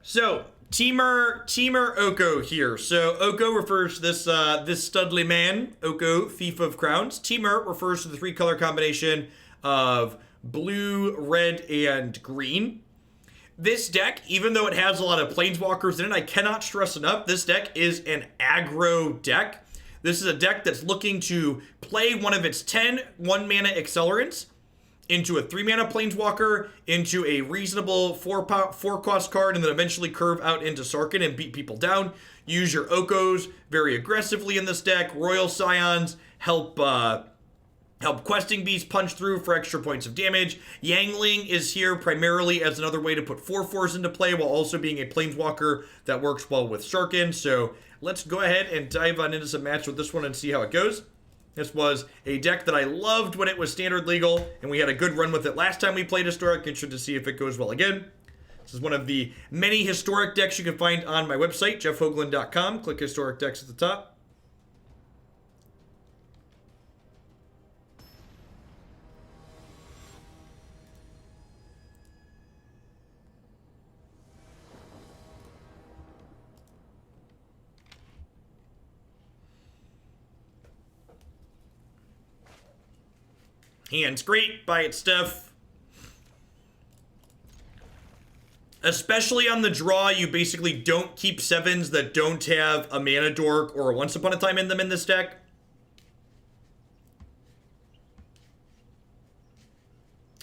So, Temur Oko here. So, Oko refers to this studly man, Oko, Thief of Crowns. Temur refers to the three color combination of blue, red, and green. This deck, even though it has a lot of planeswalkers in it, I cannot stress enough, this deck is an aggro deck. This is a deck that's looking to play one of its 10 1-mana accelerants into a 3-mana planeswalker, into a reasonable 4-cost card, and then eventually curve out into Sarkhan and beat people down. Use your Okos very aggressively in this deck. Royal Scions help Questing Beast punch through for extra points of damage. Yanling is here primarily as another way to put 4/4s into play while also being a planeswalker that works well with Sarkhan. So let's go ahead and dive on into some match with this one and see how it goes. This was a deck that I loved when it was standard legal, and we had a good run with it last time we played Historic. Interested to see if it goes well again. This is one of the many Historic decks you can find on my website, jeffhoagland.com. Click Historic Decks at the top. Hand's great, buy its stuff. Especially on the draw, you basically don't keep 7s that don't have a Mana Dork or a Once Upon a Time in them in this deck.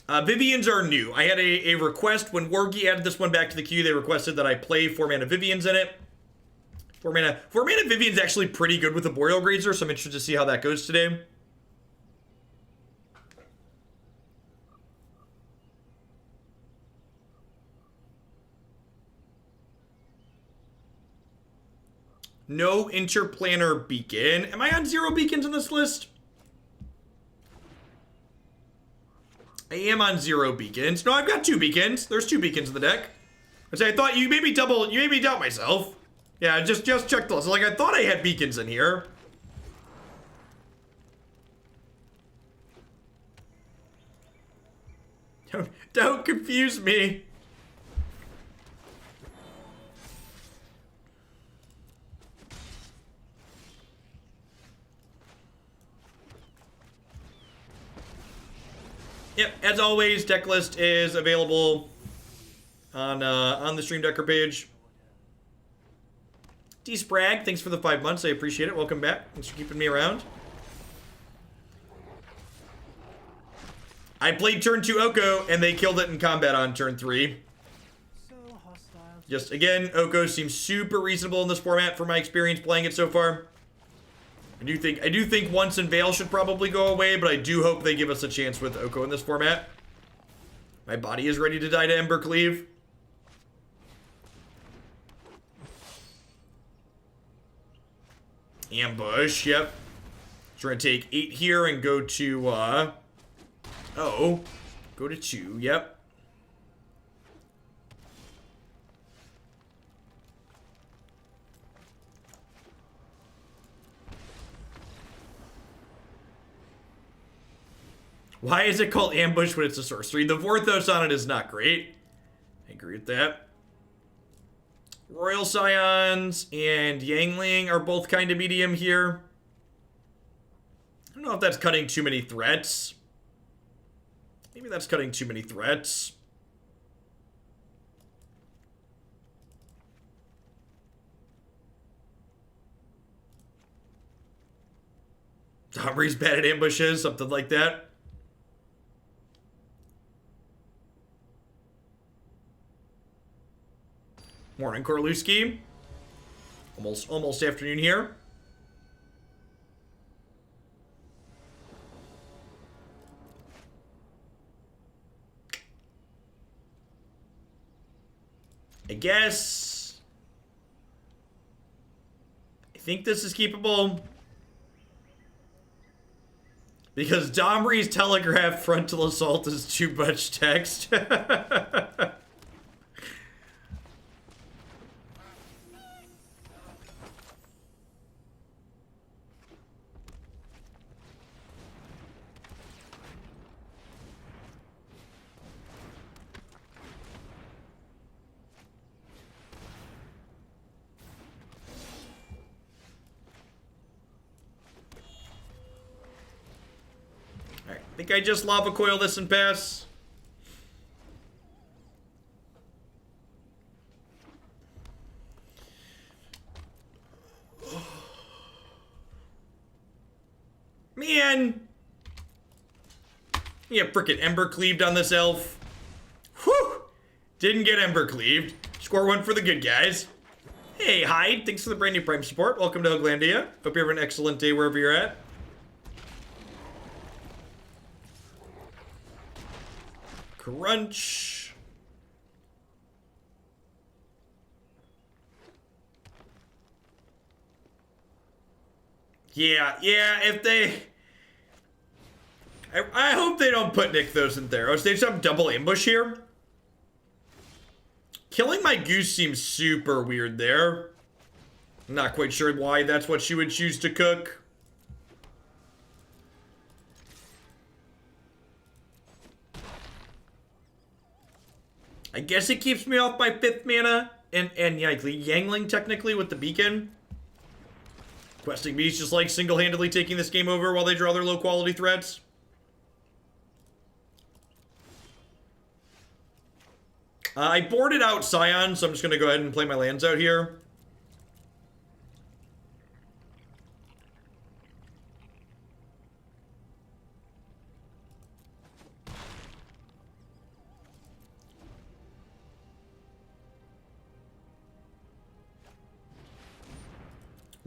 Viviens are new. I had a request when Wargi added this one back to the queue. They requested that I play 4-mana Viviens in it. 4-mana Vivien's actually pretty good with Arboreal Grazer, so I'm interested to see how that goes today. No Interplanar Beacon. Am I on 0 beacons in this list? I am on 0 beacons. No, I've got 2 beacons. There's 2 beacons in the deck. I thought you made me doubt myself. Yeah, just check the list. Like, I thought I had beacons in here. Don't confuse me. Yep, as always, deck list is available on the Stream Decker page. D-Sprag, thanks for the 5 months. I appreciate it. Welcome back. Thanks for keeping me around. I played turn 2 Oko, and they killed it in combat on turn 3. Just, again, Oko seems super reasonable in this format from my experience playing it so far. I do think Once and Veil should probably go away, but I do hope they give us a chance with Oko in this format. My body is ready to die to Embercleave. Ambush, yep. So we're gonna take 8 here and go to, go to 2, yep. Why is it called Ambush when it's a sorcery? The Vorthos on it is not great. I agree with that. Royal Scions and Yanling are both kind of medium here. I don't know if that's cutting too many threats. Maybe that's cutting too many threats. Domri's bad at ambushes, something like that. Morning, Korluski. Almost afternoon here. I guess. I think this is keepable. Because Domri's Telegraph Frontal Assault is too much text. Think I just Lava Coil this and pass? Man. Yeah, frickin' Ember Cleaved on this elf. Whew! Didn't get Ember Cleaved. Score one for the good guys. Hey, Hyde. Thanks for the brand new Prime support. Welcome to Hooglandia. Hope you have an excellent day wherever you're at. Crunch. Yeah, if they... I hope they don't put Nykthos and Theros. They just have double ambush here. Killing my goose seems super weird there. I'm not quite sure why that's what she would choose to cook. I guess it keeps me off my 5th mana. And Yanling technically with the beacon. Questing Beast just like single-handedly taking this game over while they draw their low-quality threats. I boarded out Scion, so I'm just going to go ahead and play my lands out here.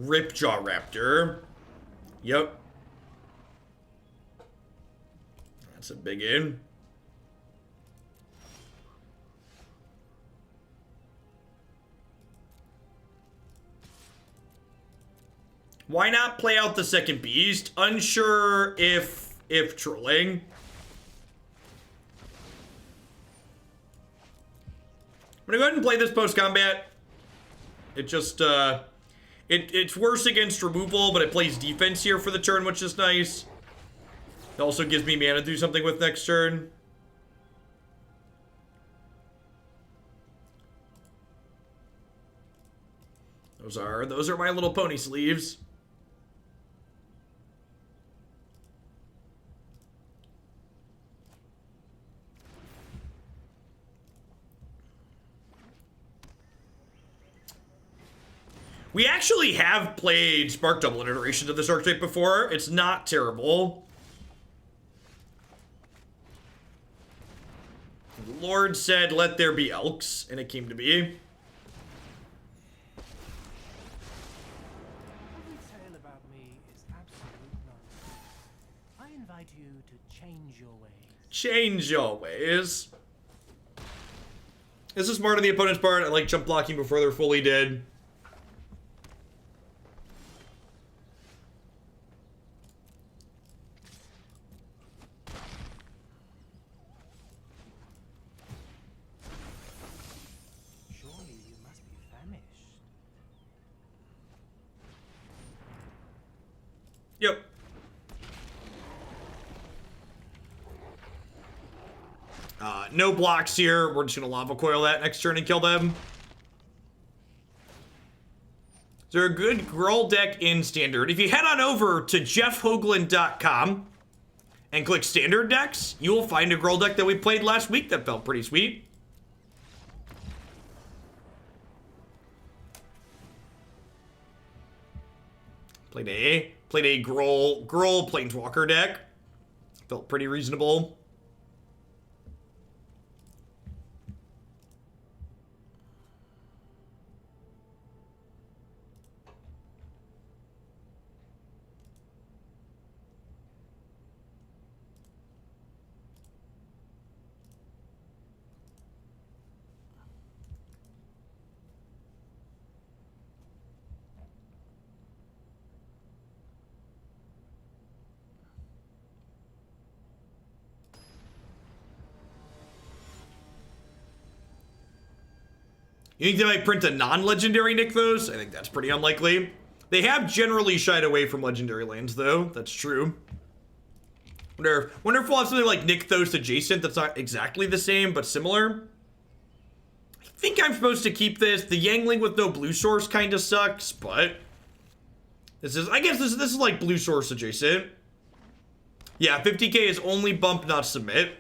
Ripjaw Raptor. Yep. That's a big in. Why not play out the second beast? Unsure if trolling. I'm gonna go ahead and play this post-combat. It just, it's worse against removal, but it plays defense here for the turn, which is nice. It also gives me mana to do something with next turn. Those are my little pony sleeves. We actually have played Spark Double iterations of this archetype before. It's not terrible. The Lord said, "Let there be elks," and it came to be. Every tale about me is absolute nonsense. I invite you to change your ways. Change your ways. This is smart on the opponent's part. I like jump blocking before they're fully dead. Yep. No blocks here. We're just going to Lava Coil that next turn and kill them. Is there a good Gruul deck in Standard? If you head on over to jeffhoagland.com and click Standard Decks, you will find a Gruul deck that we played last week that felt pretty sweet. Played a Gruul Planeswalker deck. Felt pretty reasonable. You think they might print a non-legendary Nykthos? I think that's pretty unlikely. They have generally shied away from legendary lands, though. That's true. Wonder if we'll have something like Nykthos adjacent that's not exactly the same, but similar. I think I'm supposed to keep this. The Yanling with no blue source kind of sucks, but I guess this is like blue source adjacent. Yeah, 50k is only bump, not submit.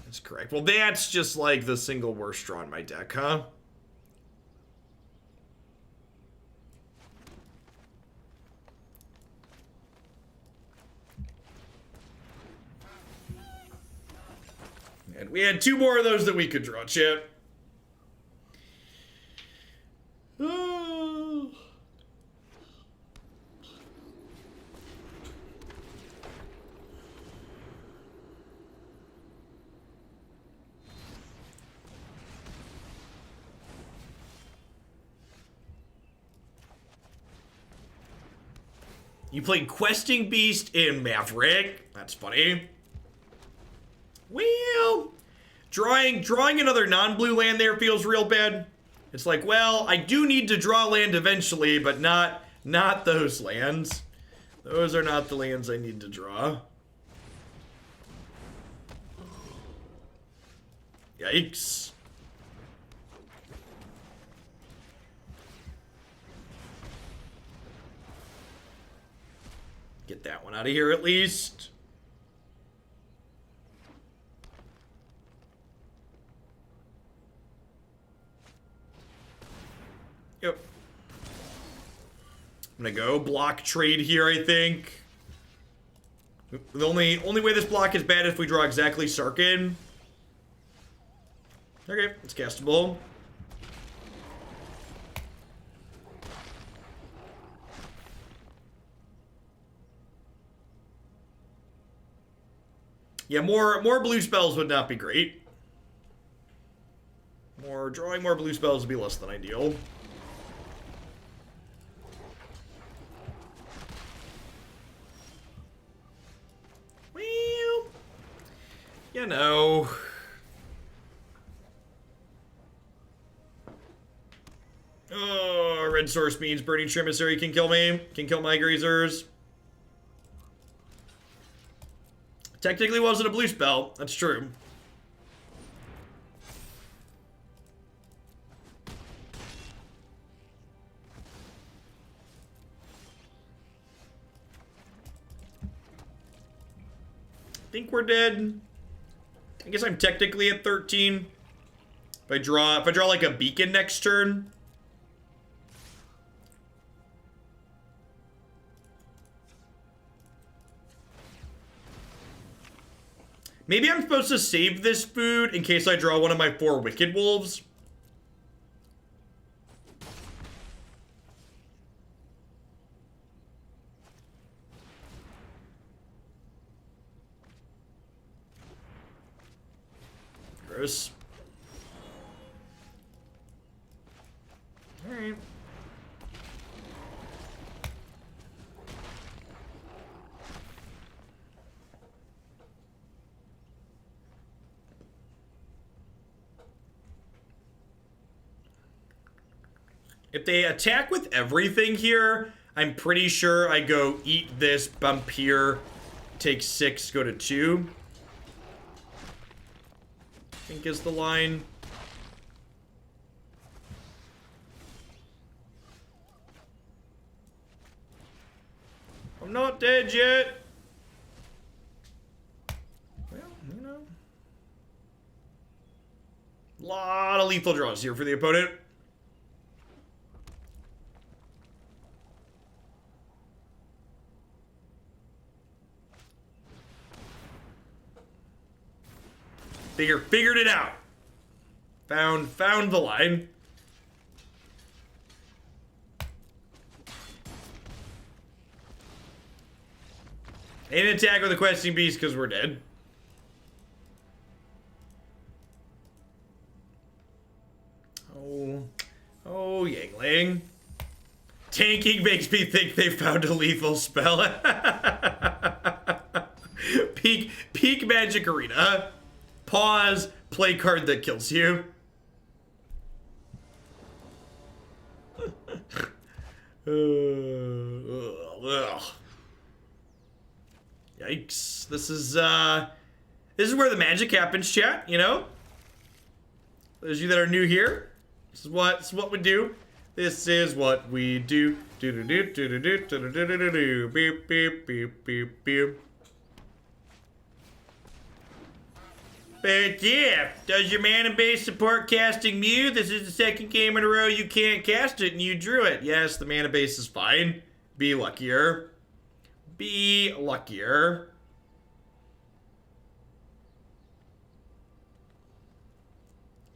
That's correct. Well, that's just like the single worst draw in my deck, huh? And we had 2 more of those that we could draw, chat. Oh. You played Questing Beast in Maverick. That's funny. Well, drawing another non-blue land there feels real bad. It's like, well, I do need to draw land eventually, but not those lands. Those are not the lands I need to draw. Yikes. Get that one out of here at least. Yep. I'm gonna go block trade here, I think. The only way this block is bad is if we draw exactly Sarkhan. Okay, it's castable. Yeah, more blue spells would not be great. Drawing more blue spells would be less than ideal. Well, you know. Oh, red source means Burning Tremissary can kill me. Can kill my Grazers. Technically wasn't a blue spell. That's true. I think we're dead. I guess I'm technically at 13. If I draw like a beacon next turn. Maybe I'm supposed to save this food in case I draw one of my 4 Wicked Wolves. Gross. All right. If they attack with everything here, I'm pretty sure I go eat this, bump here, take 6, go to 2. I think is the line. I'm not dead yet. Well, you know. Lot of lethal draws here for the opponent. Figured it out. Found the line. And attack with a questing beast because we're dead. Oh, Yanling. Tanking makes me think they found a lethal spell. Peak Magic Arena. Pause, play card that kills you. Yikes. This is where the magic happens, chat, you know? Those of you that are new here, this is what we do. This is what we do. Do do do do do do do do do do do. Beep beep beep beep beep. But yeah, does your mana base support casting Mu? This is the second game in a row you can't cast it and you drew it. Yes, the mana base is fine. Be luckier. Be luckier.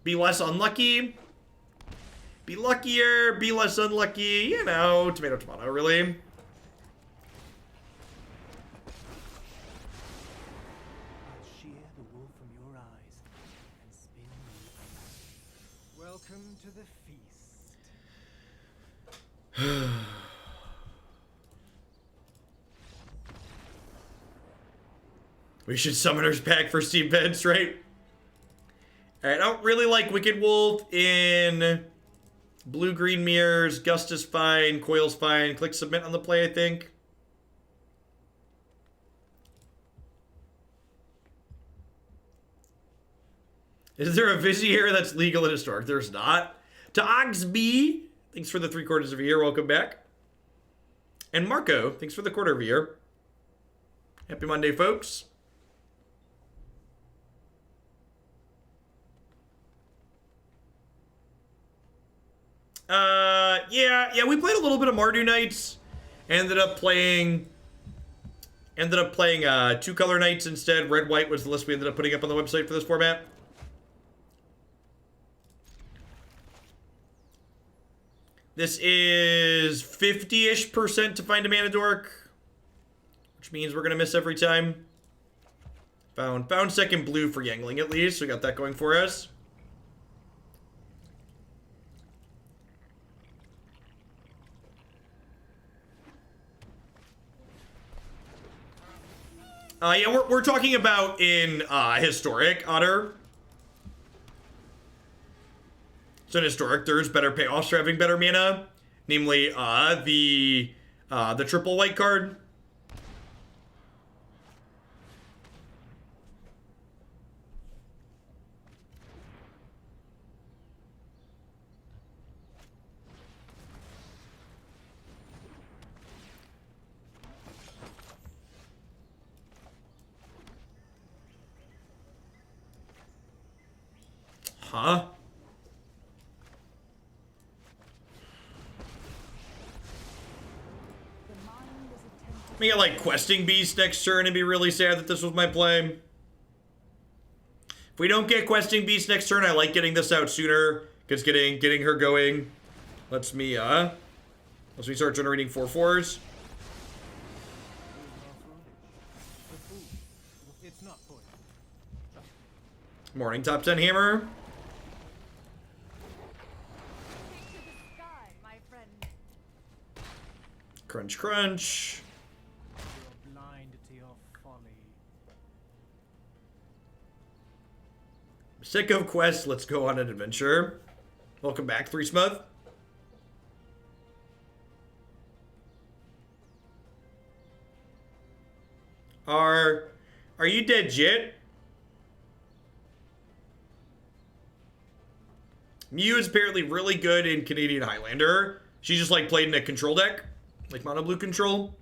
Be less unlucky. Be luckier. Be less unlucky. You know, tomato, tomato, really. Welcome to the feast. We should Summoner's Pack for Steam Vents, right? Alright, I don't really like Wicked Wolf in blue-green mirrors. Gust is fine. Coil's fine. Click Submit on the play, I think. Is there a Vizier that's legal and historic? There's not. To Oxby, thanks for the 3/4 of a year. Welcome back. And Marco, thanks for the 1/4 of a year. Happy Monday, folks. Yeah, we played a little bit of Mardu Knights. Ended up playing 2-color Knights instead. Red-white was the list we ended up putting up on the website for this format. This is 50-ish% to find a mana dork, which means we're gonna miss every time. Found second blue for Yanling at least. We got that going for us. Yeah, we're talking about in historic, Otter. So in historic, there's better payoffs for having better mana, namely the triple white card. Huh? We get like Questing Beast next turn and be really sad that this was my play. If we don't get Questing Beast next turn, I like getting this out sooner, because getting her going lets me start generating 4/4s. Morning, top 10 hammer. Crunch, crunch. You're blind to your folly. Sick of quests, let's go on an adventure. Welcome back, 3Smooth. Are you dead, Jit? Mu is apparently really good in Canadian Highlander. She just like played in a control deck. Like mono blue control.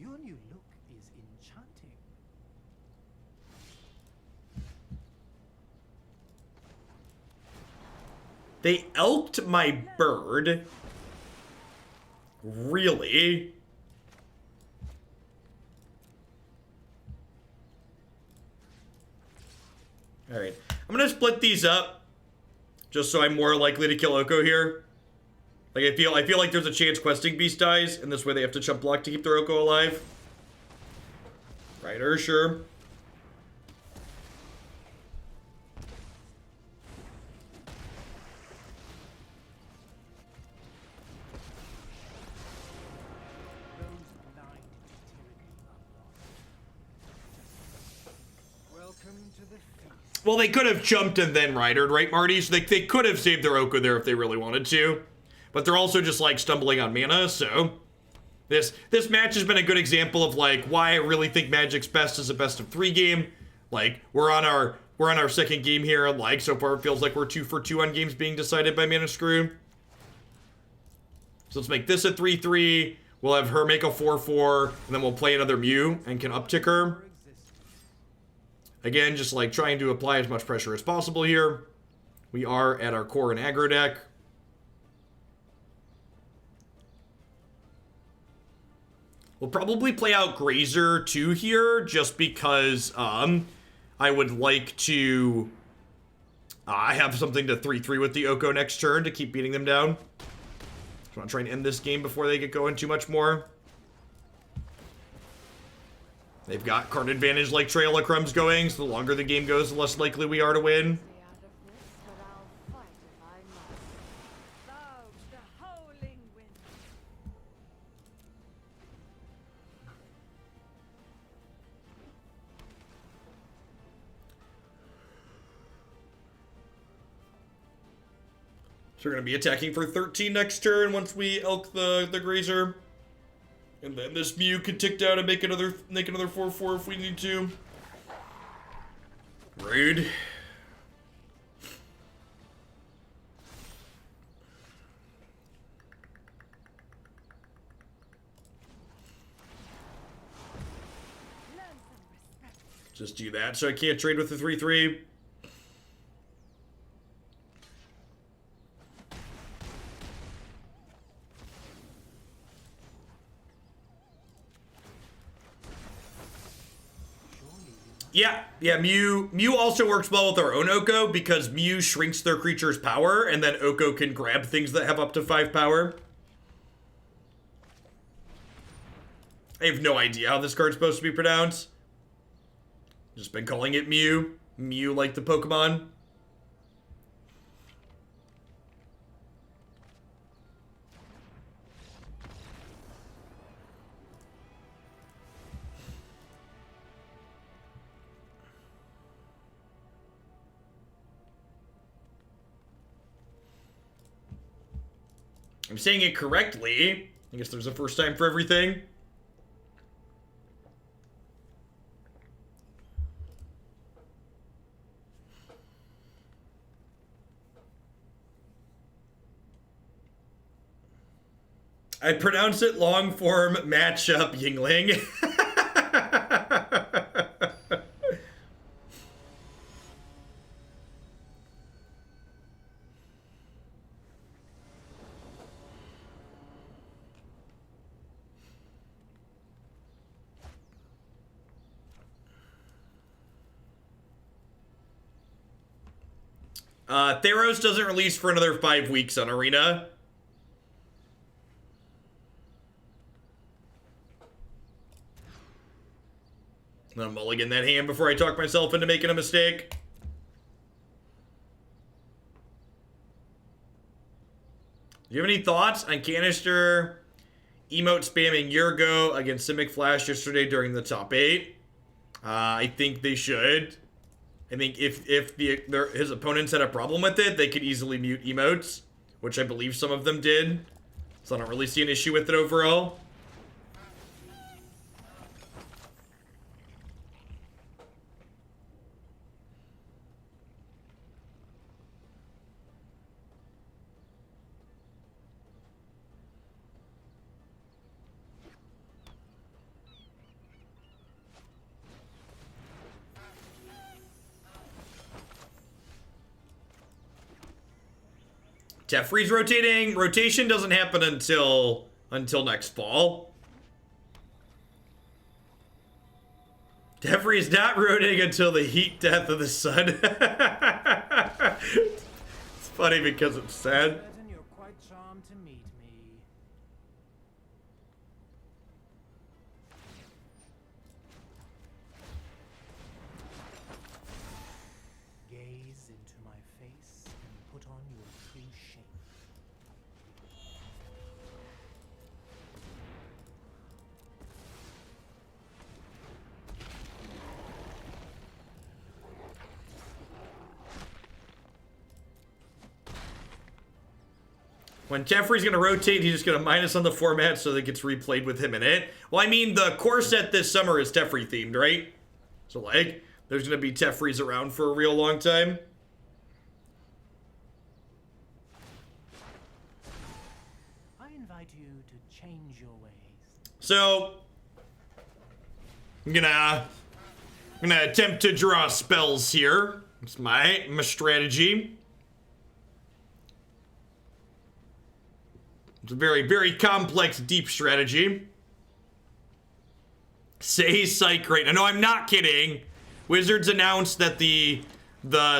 Your new look is enchanting. They elked my bird. Really? Alright. I'm gonna split these up. Just so I'm more likely to kill Oko here. Like, I feel like there's a chance Questing Beast dies, and this way they have to chump block to keep their Oko alive. Right, sure. Well, they could have chumped and then ridered, right, Marty? So they could have saved their Oko there if they really wanted to. But they're also just, like, stumbling on mana, so... This match has been a good example of, like, why I really think Magic's best is a best-of-3 game. Like, we're on our second game here, and, like, so far it feels like we're 2 for 2 on games being decided by Mana Screw. So let's make this a 3-3. We'll have her make a 4-4, and then we'll play another Mu and can uptick her. Again, just like trying to apply as much pressure as possible here. We are at our core and aggro deck. We'll probably play out Grazer too here, just because I would like to have something to 3-3 with the Oko next turn to keep beating them down. So I'm trying to end this game before they get going too much more. They've got card advantage like Trail of Crumbs going, so the longer the game goes, the less likely we are to win. So we're going to be attacking for 13 next turn once we elk the Grazer. And then this Mu could tick down and make another 4-4 if we need to. Rude. Just do that so I can't trade with the 3-3. Yeah, Mu also works well with our own Oko because Mu shrinks their creature's power, and then Oko can grab things that have up to 5 power. I have no idea how this card's supposed to be pronounced. Just been calling it Mu. Mu like the Pokemon. I'm saying it correctly. I guess there's a first time for everything. I pronounce it long form matchup, Yingling. Theros doesn't release for another 5 weeks on Arena. I'm gonna mulligan that hand before I talk myself into making a mistake. Do you have any thoughts on Canister emote spamming Yurgo against Simic Flash yesterday during the top 8? I think they should. I think if his opponents had a problem with it, they could easily mute emotes, which I believe some of them did. So I don't really see an issue with it overall. Teferi's rotating. Rotation doesn't happen until next fall. Teferi is not rotating until the heat death of the sun. It's funny because it's sad. You're quite charmed to meet me. Gaze into my face and put on your true shape. When Teferi's going to rotate, he's just going to minus on the format so that it gets replayed with him in it. Well, I mean, the core set this summer is Teferi themed, right? So, like, there's going to be Teferi's around for a real long time. I invite you to change your ways. So, I'm gonna I'm gonna attempt to draw spells here. It's my strategy. It's a very, very complex, deep strategy. Say psych right now. No, I'm not kidding. Wizards announced that the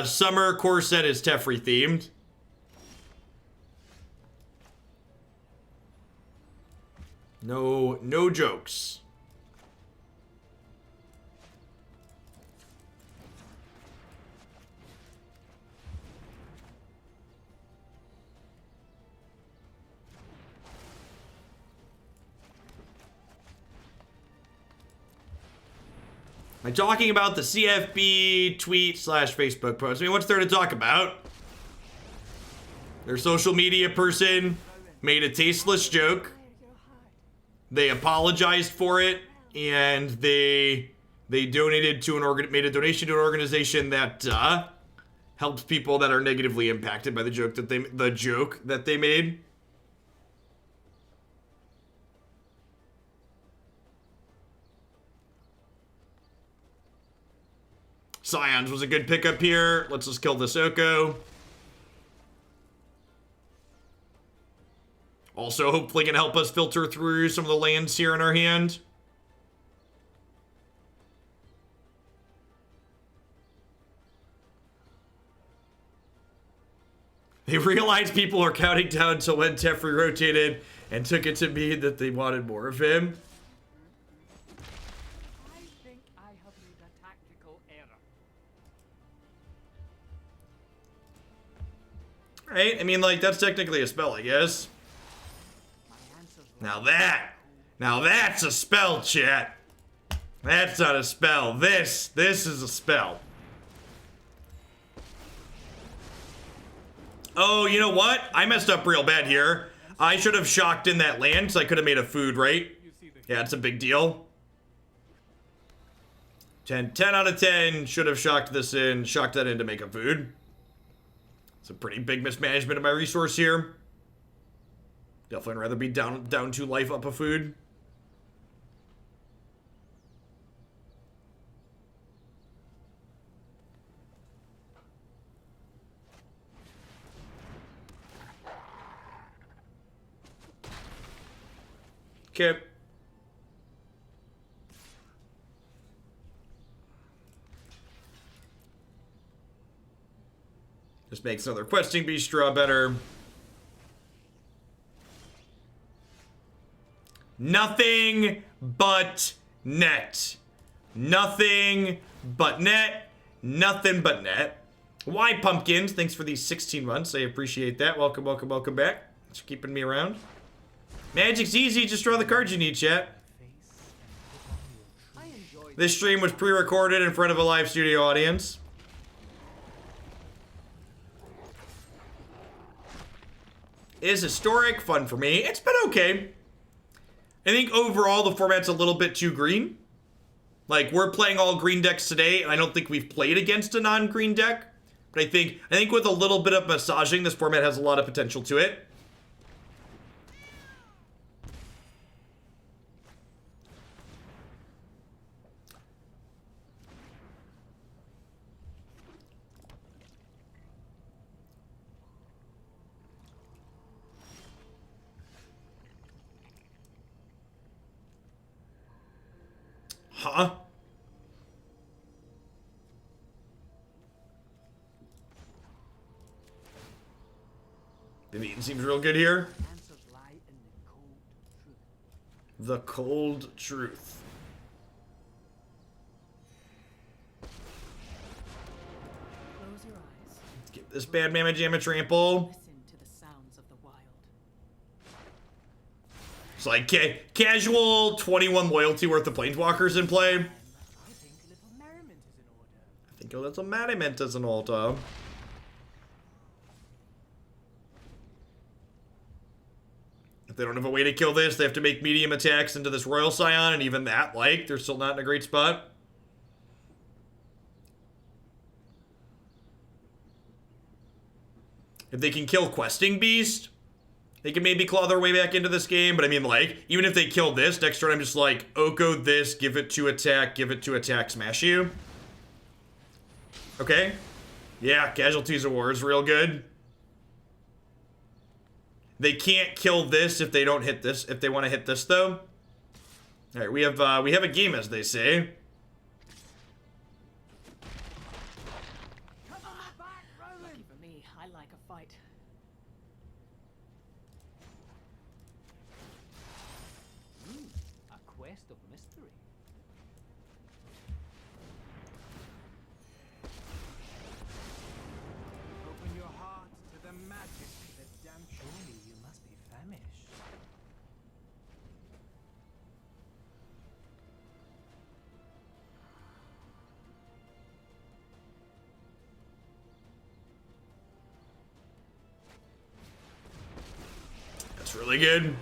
summer core set is Teferi themed. No jokes. I'm talking about the CFB tweet / Facebook post. I mean, what's there to talk about? Their social media person made a tasteless joke. They apologized for it, and they donated to made a donation to an organization that helps people that are negatively impacted by the joke that they made. Scions was a good pickup here. Let's just kill this Oko. Also, hopefully can help us filter through some of the lands here in our hand. They realized people are counting down to when Teferi rotated and took it to mean that they wanted more of him. I think I have made a tactical error. Right? I mean, like, that's technically a spell, I guess. Now that's a spell, chat. That's not a spell. This is a spell. Oh, you know what? I messed up real bad here. I should have shocked in that land, so I could have made a food, right? Yeah, it's a big deal. 10 out of 10. Should have shocked that in to make a food. It's a pretty big mismanagement of my resource here. Definitely rather be down to life up a food. Okay. This makes another questing beast draw better. Nothing but net. Nothing but net. Nothing but net. Why, Pumpkins? Thanks for these 16 months. I appreciate that. Welcome, welcome, welcome back. Thanks for keeping me around. Magic's easy. Just draw the cards you need, chat. This stream was pre-recorded in front of a live studio audience. Is historic. Fun for me. It's been okay. I think overall the format's a little bit too green. Like, we're playing all green decks today, and I don't think we've played against a non-green deck. But I think with a little bit of massaging, this format has a lot of potential to it. Huh? Vivien seems real good here. The cold truth. Close your eyes. Let's get this bad Mamma Jamma trample. Listen to the sounds of the wild. It's like casual 21 loyalty worth of planeswalkers in play. I think a little merriment is in order. I think a little merriment is in order. If they don't have a way to kill this, they have to make medium attacks into this Royal Scion, and even that, like, they're still not in a great spot. If they can kill Questing Beast, they can maybe claw their way back into this game, but I mean, like, even if they kill this, next turn I'm just like, Oko this, give it to attack, smash you. Okay. Yeah, Casualties of War is real good. They can't kill this if they don't hit this. If they want to hit this, though. All right, we have a game, as they say. Lucky for me, I like a fight. A quest of mystery. Open your heart to the magic that damn. Surely you must be famished. That's really good.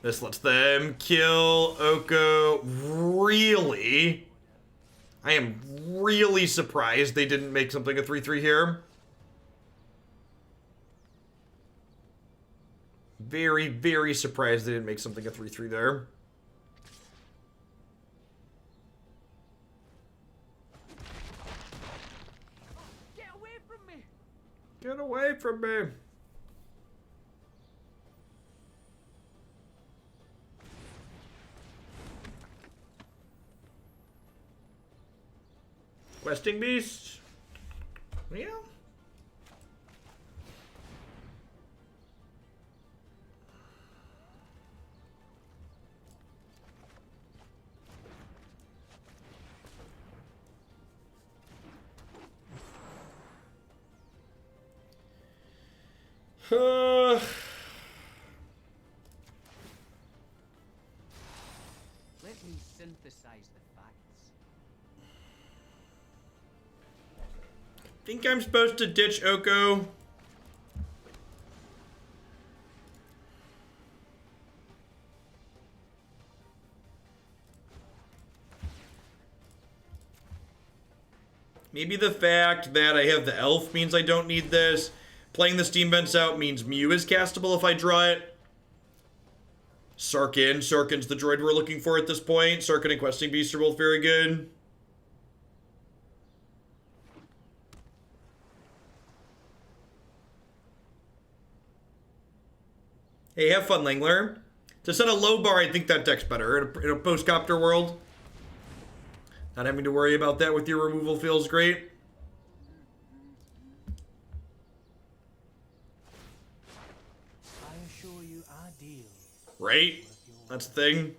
This lets them kill Oko. Really? I am really surprised they didn't make something a 3/3 here. Very, very surprised they didn't make something a 3/3 there. Get away from me! Get away from me. Questing Beast. Yeah. Let me synthesize the facts. Think I'm supposed to ditch Oko. Maybe the fact that I have the elf means I don't need this. Playing the Steam Vents out means Mu is castable if I draw it. Sarkhan. Sarkhan's the droid we're looking for at this point. Sarkhan and Questing Beast are both very good. Hey, have fun, Langler. To set a low bar, I think that deck's better. In a post-copter world, not having to worry about that with your removal feels great. I assure you our deal. Right? That's the thing.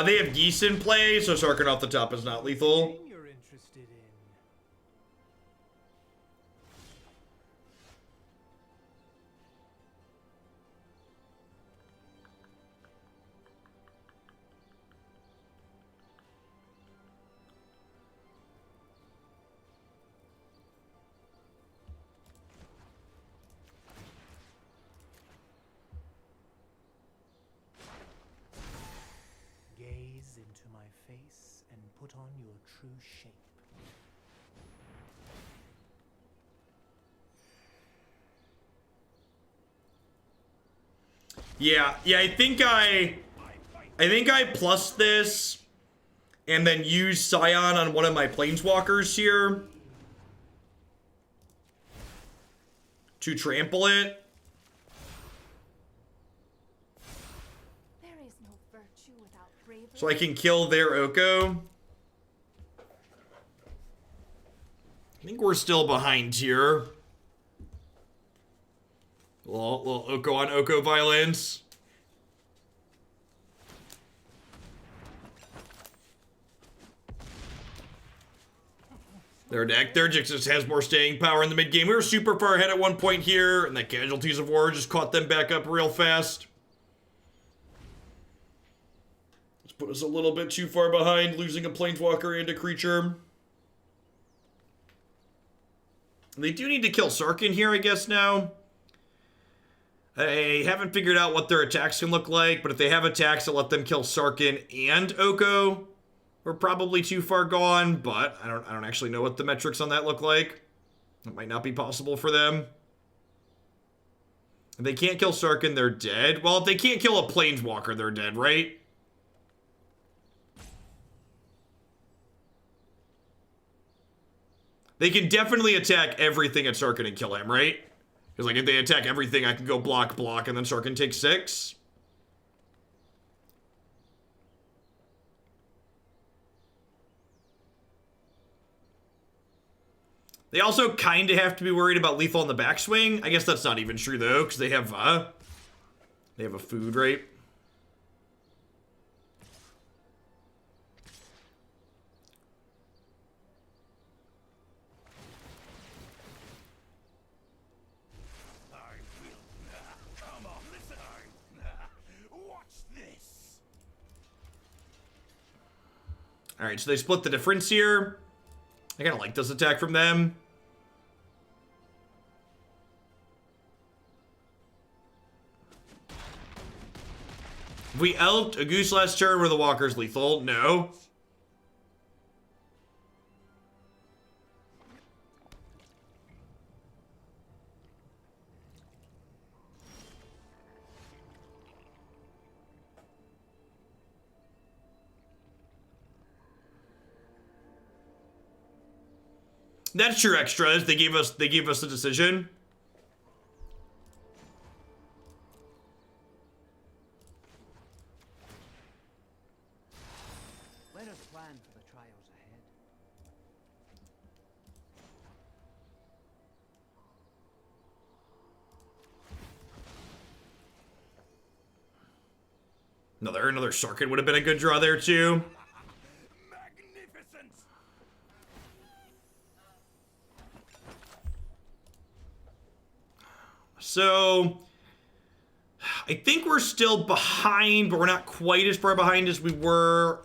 They have geese in play, so Sarkhan off the top is not lethal. Thing you're interested in. Gaze into my face and put on your true shape. Yeah, I think I plus this and then use Scion on one of my planeswalkers here to trample it. There is no virtue without bravery. So I can kill their Oko. I think we're still behind here. Little Oko on Oko violence. Their deck just has more staying power in the mid game. We were super far ahead at one point here, and the Casualties of War just caught them back up real fast. Let's put us a little bit too far behind, losing a Planeswalker and a creature. They do need to kill Sarkhan here, I guess, now. I haven't figured out what their attacks can look like, but if they have attacks that let them kill Sarkhan and Oko, we're probably too far gone, but I don't actually know what the metrics on that look like. It might not be possible for them. If they can't kill Sarkhan, they're dead. Well, if they can't kill a planeswalker, they're dead, right? They can definitely attack everything at Sarkhan and kill him, right? Because, like, if they attack everything, I can go block, block, and then Sarkhan takes 6. They also kind of have to be worried about lethal on the backswing. I guess that's not even true, though, because they have a food, right? Alright, so they split the difference here. I kind of like this attack from them. If we elked a goose last turn, were the walkers lethal? No. That's true extras. They gave us the decision. Let us plan for the trials ahead. Another Sarkhan would have been a good draw there too. So, I think we're still behind, but we're not quite as far behind as we were.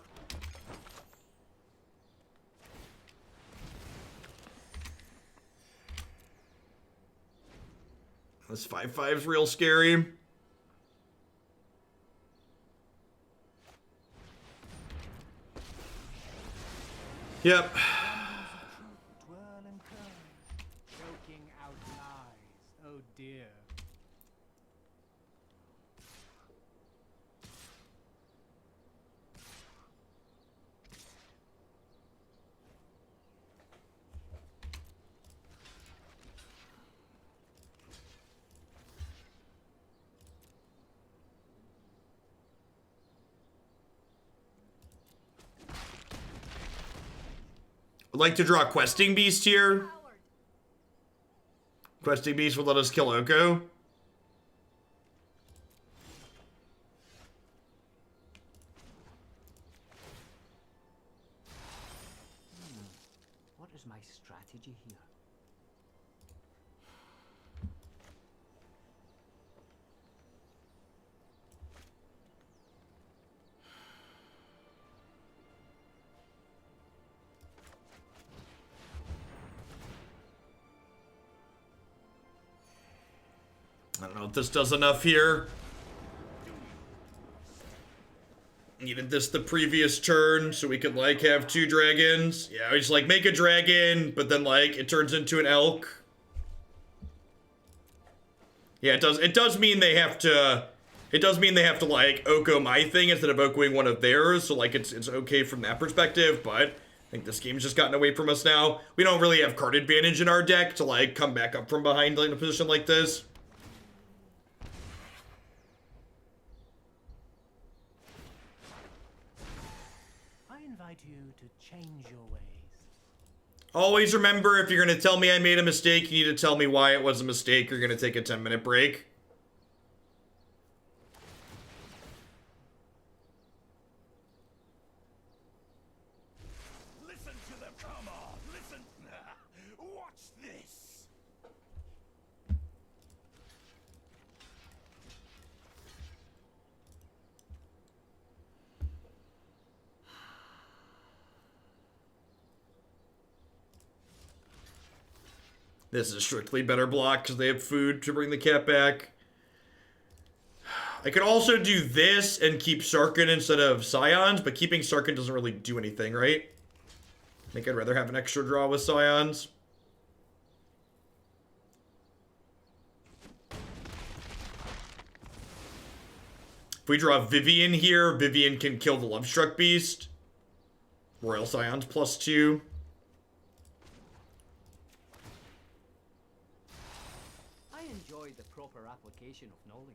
This 5/5 is real scary. Yep. Twirl and curl, choking out lies. Oh dear. I'd like to draw Questing Beast here. Questing Beast will let us kill Oko. What is my strategy here? I don't know if this does enough here. Needed this the previous turn so we could, like, have 2 dragons. Yeah, we just, like, make a dragon, but then, like, it turns into an elk. Yeah, it does mean they have to... It does mean they have to, like, Oko my thing instead of Okoing one of theirs, so, like, it's okay from that perspective, but I think this game's just gotten away from us now. We don't really have card advantage in our deck to, like, come back up from behind, like, in a position like this. You to change your ways. Always remember, if you're going to tell me I made a mistake, you need to tell me why it was a mistake. You're going to take a 10-minute break. Listen to them, come on, listen. Watch this. This is a strictly better block because they have food to bring the cat back. I could also do this and keep Sarkhan instead of Scions, but keeping Sarkhan doesn't really do anything, right? I think I'd rather have an extra draw with Scions. If we draw Vivien here, Vivien can kill the Lovestruck Beast. Royal Scions +2. I enjoy the proper application of knowledge.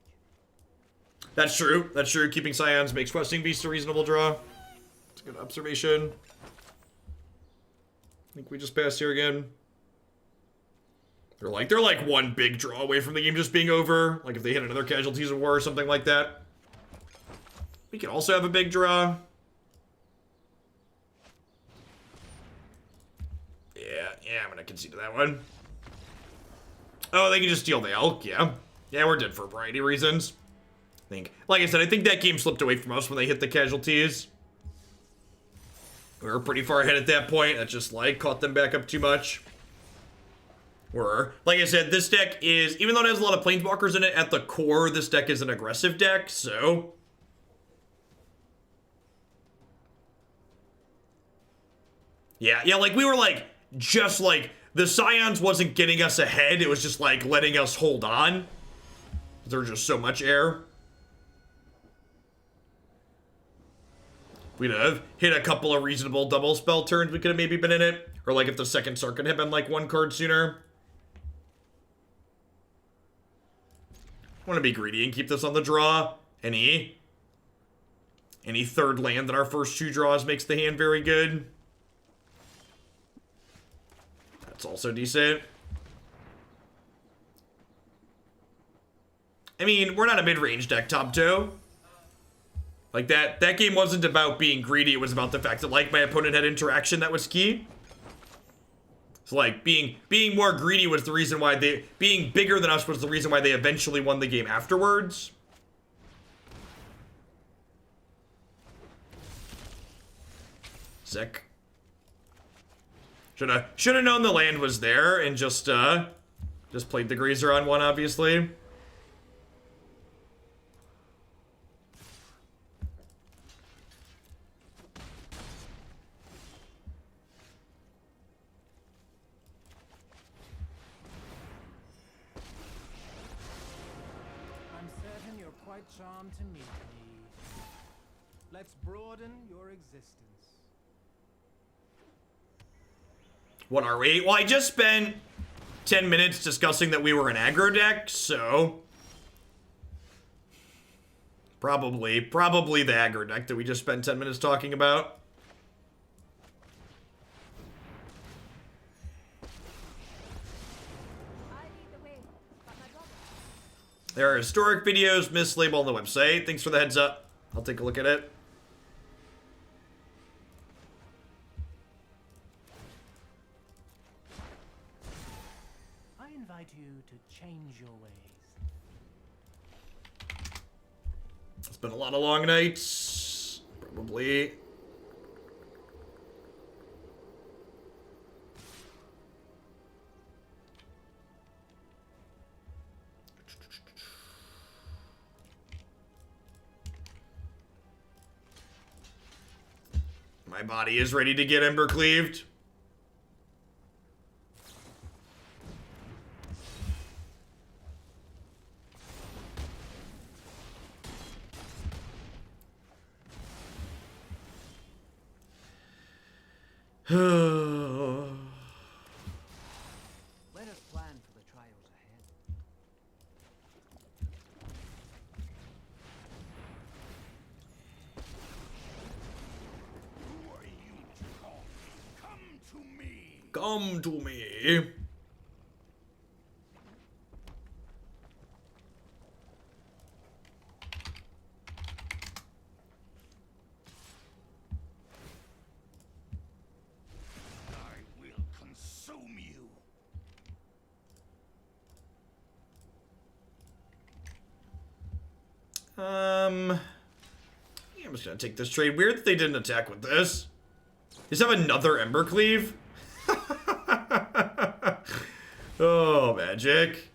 That's true. That's true. Keeping Scions makes Questing Beast a reasonable draw. It's a good observation. I think we just passed here again. They're like one big draw away from the game just being over. Like if they hit another Casualties of War or something like that. We can also have a big draw. Yeah, I'm gonna concede to that one. Oh, they can just steal the Elk, yeah. Yeah, we're dead for a variety of reasons. I think, like I said, I think that game slipped away from us when they hit the Casualties. We were pretty far ahead at that point. That just, like, caught them back up too much. Like I said, this deck is, even though it has a lot of Planeswalkers in it, at the core, this deck is an aggressive deck, so... Yeah, like, we were, like, just, like, the Scions wasn't getting us ahead, it was just, like, letting us hold on. There's just so much air. We'd have hit a couple of reasonable double spell turns, we could have maybe been in it. Or, like, if the second Sarkhan had been, like, one card sooner. Want to be greedy and keep this on the draw. Any third land in our first two draws makes the hand very good. That's also decent. I mean, we're not a mid-range deck, top two. Like, that game wasn't about being greedy, it was about the fact that, like, my opponent had interaction that was key. So, like, being more greedy was the reason why being bigger than us was the reason why they eventually won the game afterwards. Sick. Shoulda known the land was there and just played the Grazer on one, obviously. I'm certain you're quite charmed to meet me. Let's broaden your existence. What are we? Well, I just spent 10 minutes discussing that we were an aggro deck, so... Probably the aggro deck that we just spent 10 minutes talking about. I lead the way, but my brother. There are historic videos, mislabel on the website. Thanks for the heads up. I'll take a look at it. I invite you to change your ways. It's been a lot of long nights. Probably. My body is ready to get ember cleaved. Let us plan for the trials ahead. Who are you to call me? Come to me! Come to me. I will consume you! Yeah, I'm just gonna take this trade. Weird that they didn't attack with this. Just have another Ember Cleave? Oh, magic.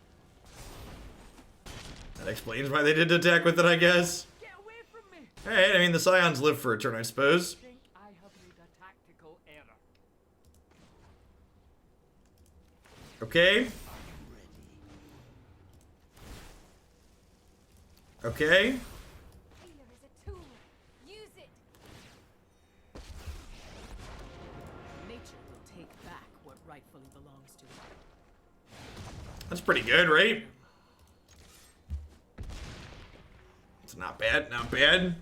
That explains why they didn't attack with it, I guess. Get away from me! Alright, I mean, the Scions live for a turn, I suppose. I think I have made a tactical error. Okay. Okay. That's pretty good, right? It's not bad, not bad.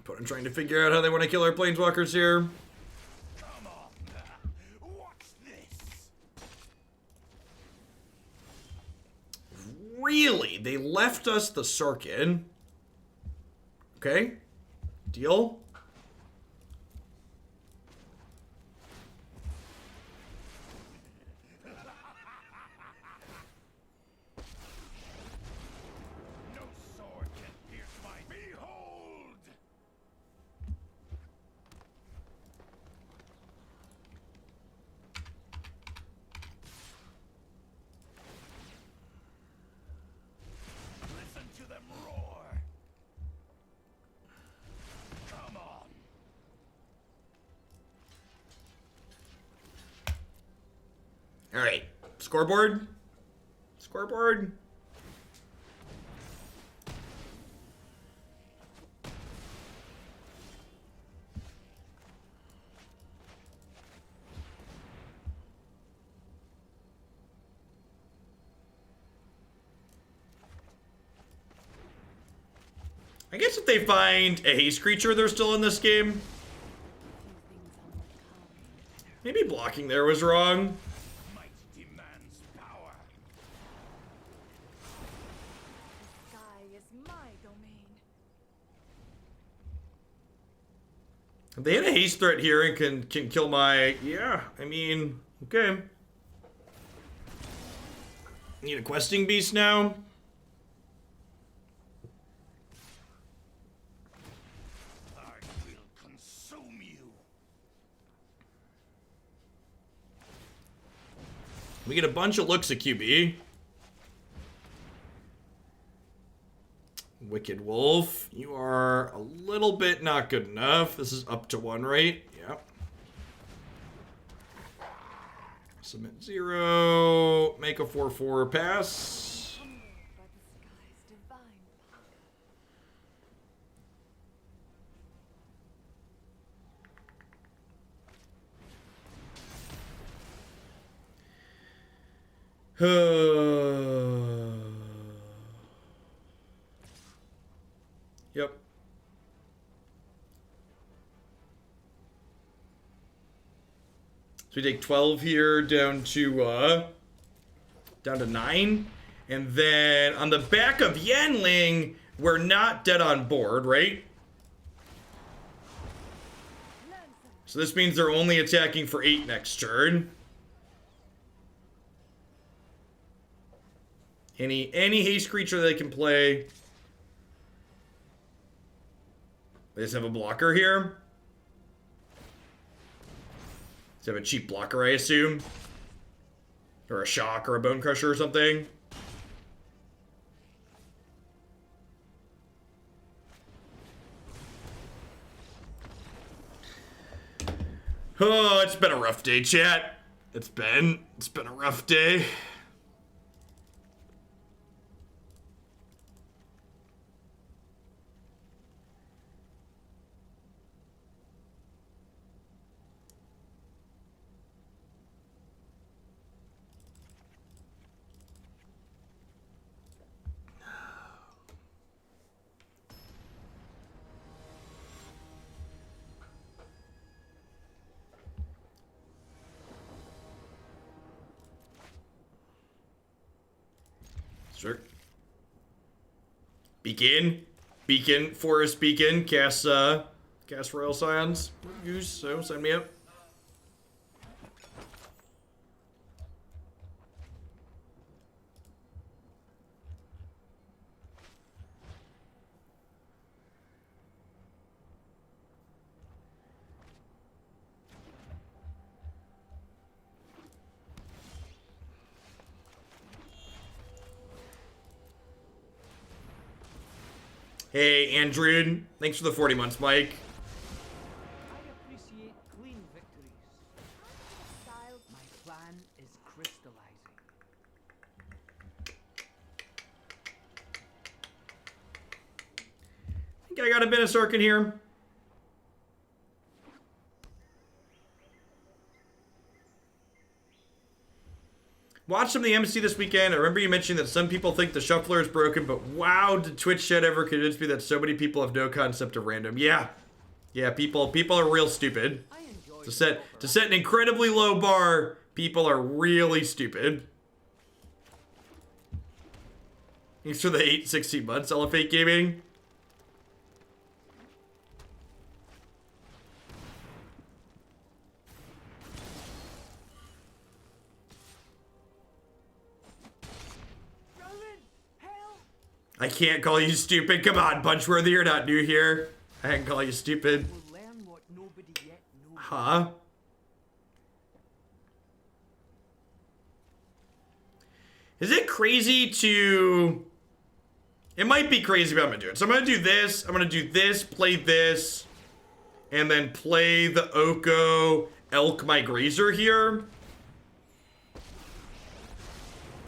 But I'm trying to figure out how they want to kill our planeswalkers here. Come on. Watch this. Really? They left us the Sarkhan. Okay. Deal. No sword can pierce my behold. Listen to them roar. Come on. All right. Scoreboard. Scoreboard. I guess if they find a haste creature, they're still in this game. Maybe blocking there was wrong. Might demands power. The sky is my domain. If they had a haste threat here and can kill my... Yeah, I mean, okay. Need a questing beast now. I will consume you. We get a bunch of looks at QB. Wicked Wolf, you are a little bit not good enough. This is up to 1, right? Yep. Submit 0. Make a 4/4 pass. Humbled by the sky's divine power. Yep. So we take 12 here down to 9. And then on the back of Yanling, we're not dead on board, right? So this means they're only attacking for 8 next turn. Any haste creature they can play. They just have a blocker here. They have a cheap blocker, I assume. Or a shock or a bone crusher or something. Oh, it's been a rough day, chat. It's been a rough day. Sure. Beacon, Forest Beacon, cast Royal Scions. Goose, so sign me up. Hey, Andrew. Thanks for the 40 months, Mike. I appreciate clean victories. Style. My plan is crystallizing. I think I got a bit of Sarkhan here. Watched some of the MC this weekend. I remember you mentioning that some people think the shuffler is broken, but wow, did Twitch chat ever convince me that so many people have no concept of random? Yeah. Yeah, people are real stupid. I enjoy To set an incredibly low bar, people are really stupid. Thanks for the 8-16 months, Elephant Gaming. I can't call you stupid. Come on, Punchworthy, you're not new here. I can call you stupid. We'll learn what nobody yet knows. Huh? Is it crazy to... It might be crazy, but I'm gonna do it. So I'm gonna do this, I'm gonna do this, play this, and then play the Oko Elk my Grazer here.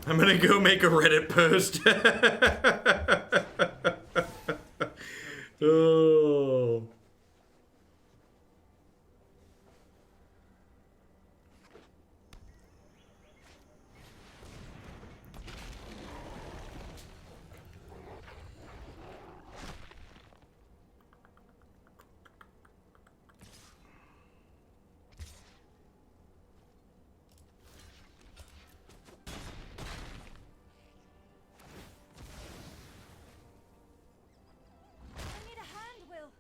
I'm gonna go make a Reddit post. Oh. I need a hand, Will.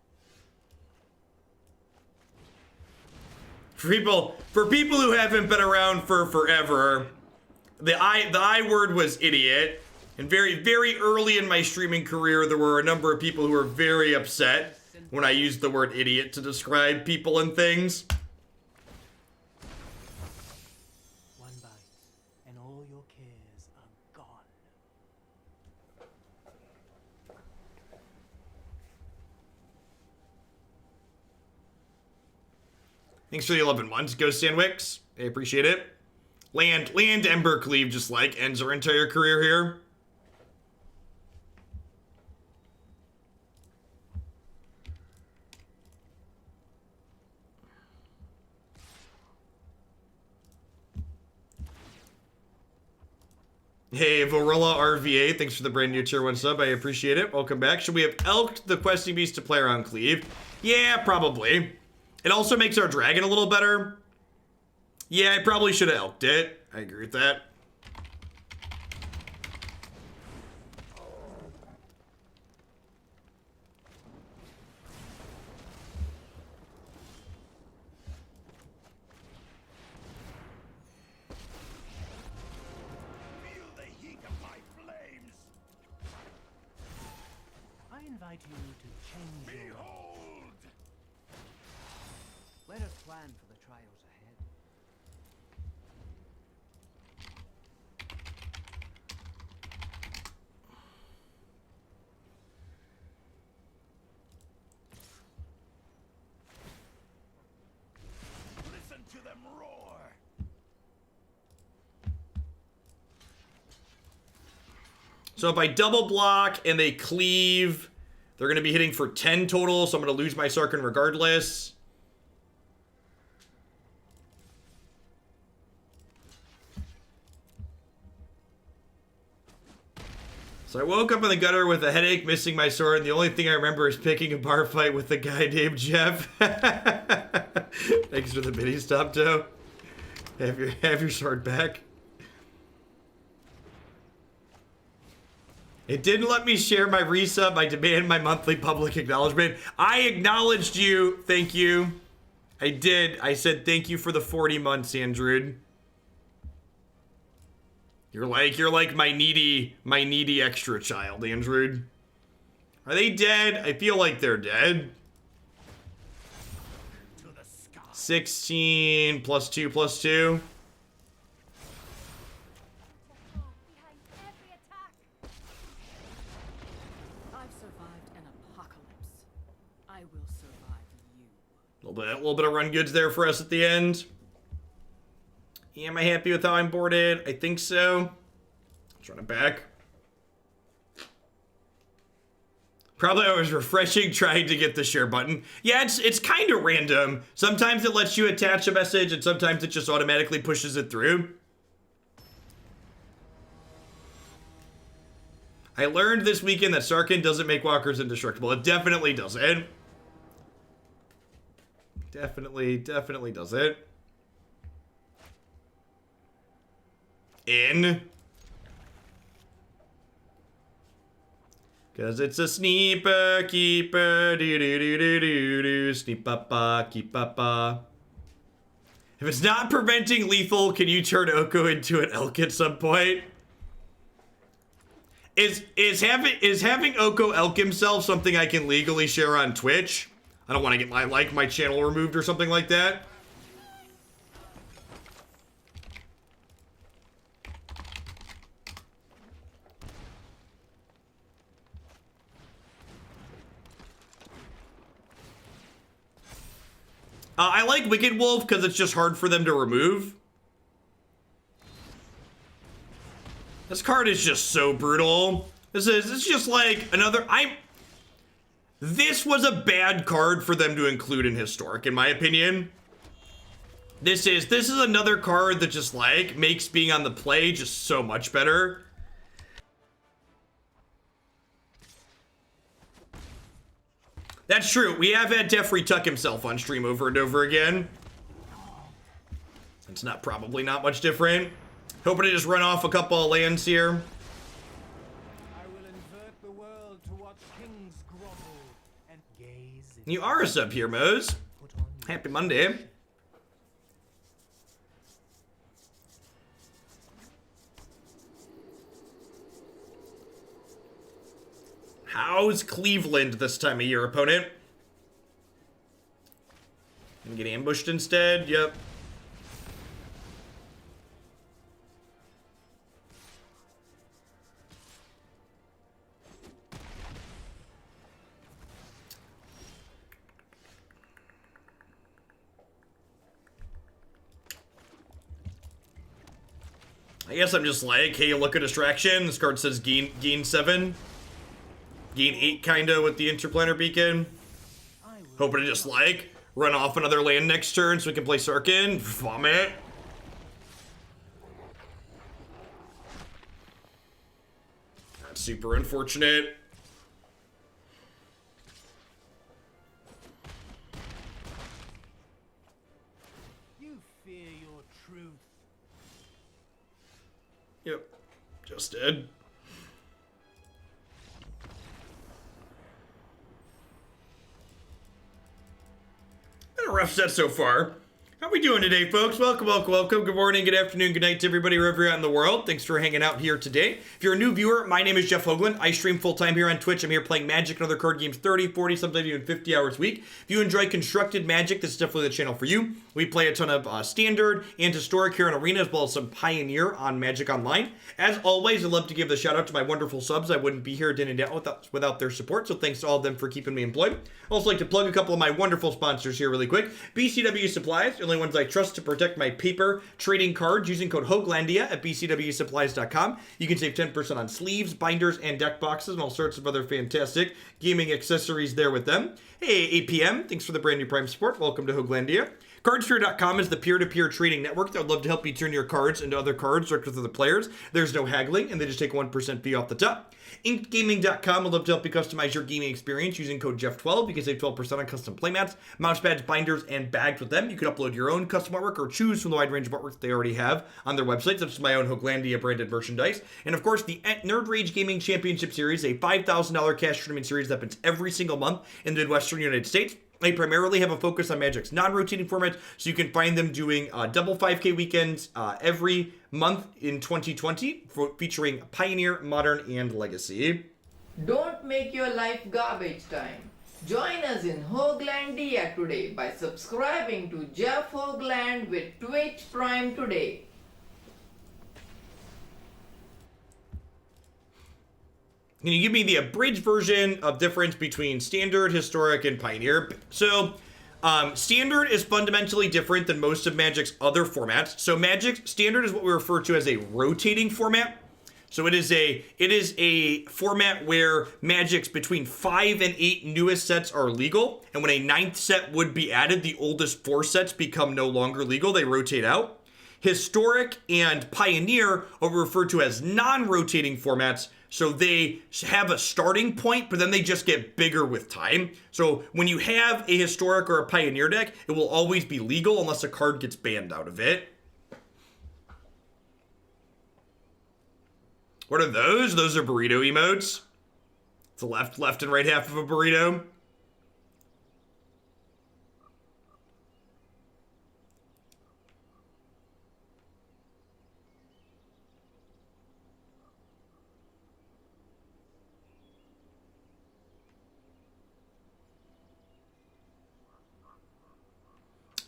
For people who haven't been around for forever, the I word was idiot. And very early in my streaming career, there were a number of people who were very upset when I used the word idiot to describe people and things. One bite, and all your cares are gone. Thanks for the 11 months, Ghost Sandwicks. I appreciate it. Land Ember Cleave just like ends our entire career here. Hey, Vorilla RVA, thanks for the brand new tier 1 sub. I appreciate it. Welcome back. Should we have elked the questing beast to play around Cleave? Yeah, probably. It also makes our dragon a little better. Yeah, I probably should have elked it. I agree with that. Feel the heat of my flames. I invite you to change your... Behold! Let us plan for the trials ahead. Listen to them roar. So if I double block and they cleave, they're going to be hitting for 10 total, so I'm going to lose my Sarkhan regardless. So I woke up in the gutter with a headache, missing my sword, and the only thing I remember is picking a bar fight with a guy named Jeff. Thanks for the mini stop, Toe. Have your sword back. It didn't let me share my resub. I demand my monthly public acknowledgement. I acknowledged you. Thank you. I did. I said thank you for the 40 months, Andrew. You're like my needy extra child, Andrew. Are they dead? I feel like they're dead. To the sky. 16 plus 2 plus 2. Behind every attack. I've survived an I will survive you. A little bit of run goods there for us at the end. Am I happy with how I'm boarded? I think so. Let's run it back. Probably I was refreshing trying to get the share button. Yeah, it's kind of random. Sometimes it lets you attach a message and sometimes it just automatically pushes it through. I learned this weekend that Sarkhan doesn't make walkers indestructible. It definitely doesn't. Definitely doesn't. In. Cause it's a sneaper keeper, do do do do do do, sneep-pa-pa, keep-pa-pa. If it's not preventing lethal, can you turn Oko into an elk at some point? Is having Oko elk himself something I can legally share on Twitch? I don't want to get my channel removed or something like that. I like Wicked Wolf because it's just hard for them to remove. This card is just so brutal. It's just like another. This was a bad card for them to include in Historic, in my opinion. This is another card that just like makes being on the play just so much better. That's true. We have had Teferi tuck himself on stream over and over again. It's probably not much different. Hoping to just run off a couple of lands here. I will invert the world to watch kings grovel and gaze. You are a sub here, Mose. Happy Monday. How's Cleveland this time of year, opponent? Gonna get ambushed instead? Yep. I guess I'm just like, hey, look at distraction. This card says gain 7. Gain 8 kinda with the Interplanar Beacon. Hoping to just like run off another land next turn so we can play Sarkhan. Vomit. That's super unfortunate. You fear your truth. Yep. Just dead. Been a rough set so far. How we doing today, folks? Welcome. Good morning, good afternoon, good night to everybody wherever you're at in the world. Thanks for hanging out here today. If you're a new viewer, my name is Jeff Hoagland. I stream full-time here on Twitch. I'm here playing Magic and other card games 30, 40, sometimes even 50 hours a week. If you enjoy constructed Magic, this is definitely the channel for you. We play a ton of Standard and Historic here in Arena, as well as some Pioneer on Magic Online. As always, I'd love to give the shout out to my wonderful subs. I wouldn't be here day and day without their support, so thanks to all of them for keeping me employed. I'd also like to plug a couple of my wonderful sponsors here really quick. BCW Supplies, the only ones I trust to protect my paper trading cards using code HOAGLANDIA at bcwsupplies.com. You can save 10% on sleeves, binders, and deck boxes, and all sorts of other fantastic gaming accessories there with them. Hey, APM, thanks for the brand new Prime support. Welcome to Hoaglandia. Cardsphere.com is the peer-to-peer trading network that would love to help you turn your cards into other cards directly with other players. There's no haggling, and they just take 1% fee off the top. InkGaming.com would love to help you customize your gaming experience using code Jeff12. You can save 12% on custom playmats, mouse pads, binders, and bags with them. You can upload your own custom artwork or choose from the wide range of artwork that they already have on their website, such as my own Hoaglandia branded merchandise. And of course, the Nerd Rage Gaming Championship Series, a $5,000 cash tournament series that happens every single month in the Midwestern United States. They primarily have a focus on Magic's non-rotating format, so you can find them doing double 5K weekends every month in 2020, featuring Pioneer, Modern, and Legacy. Don't make your life garbage time. Join us in Hoaglandia today by subscribing to Jeff Hoagland with Twitch Prime today. Can you give me the abridged version of difference between Standard, Historic, and Pioneer? So, Standard is fundamentally different than most of Magic's other formats. So Standard is what we refer to as a rotating format. So it is a format where Magic's between 5 and 8 newest sets are legal, and when a 9th set would be added, the oldest 4 sets become no longer legal. They rotate out. Historic and Pioneer are referred to as non-rotating formats. So they have a starting point, but then they just get bigger with time. So when you have a Historic or a Pioneer deck, it will always be legal unless a card gets banned out of it. What are those? Those are burrito emotes. It's the left and right half of a burrito.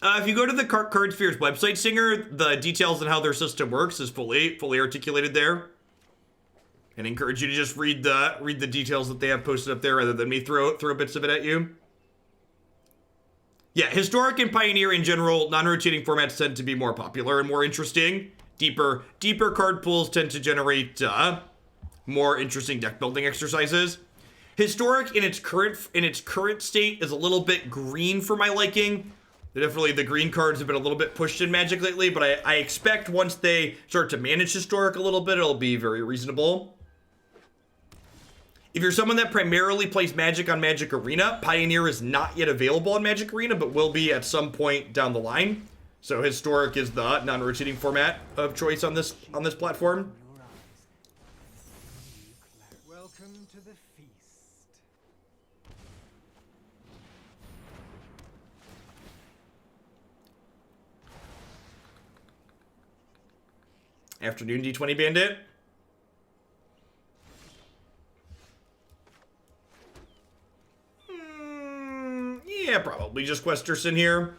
If you go to the Card Spheres website, Singer, the details on how their system works is fully articulated there. And I encourage you to just read the details that they have posted up there rather than me throw bits of it at you. Yeah, Historic and Pioneer in general, non-rotating formats tend to be more popular and more interesting. Deeper card pools tend to generate more interesting deck building exercises. Historic in its current state is a little bit green for my liking. Definitely the green cards have been a little bit pushed in Magic lately, but I expect once they start to manage Historic a little bit, it'll be very reasonable. If you're someone that primarily plays Magic on Magic Arena, Pioneer is not yet available on Magic Arena, but will be at some point down the line. So Historic is the non-rotating format of choice on this platform. Welcome to the feast. Afternoon D20 Bandit. Yeah, probably just Questerson here.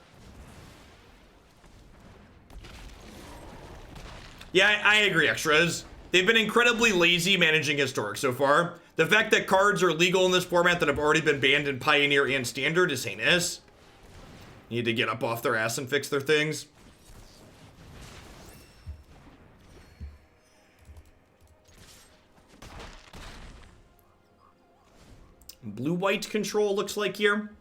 Yeah, I agree, Extras. They've been incredibly lazy managing Historic so far. The fact that cards are legal in this format that have already been banned in Pioneer and Standard is heinous. Need to get up off their ass and fix their things. Blue-white control looks like here.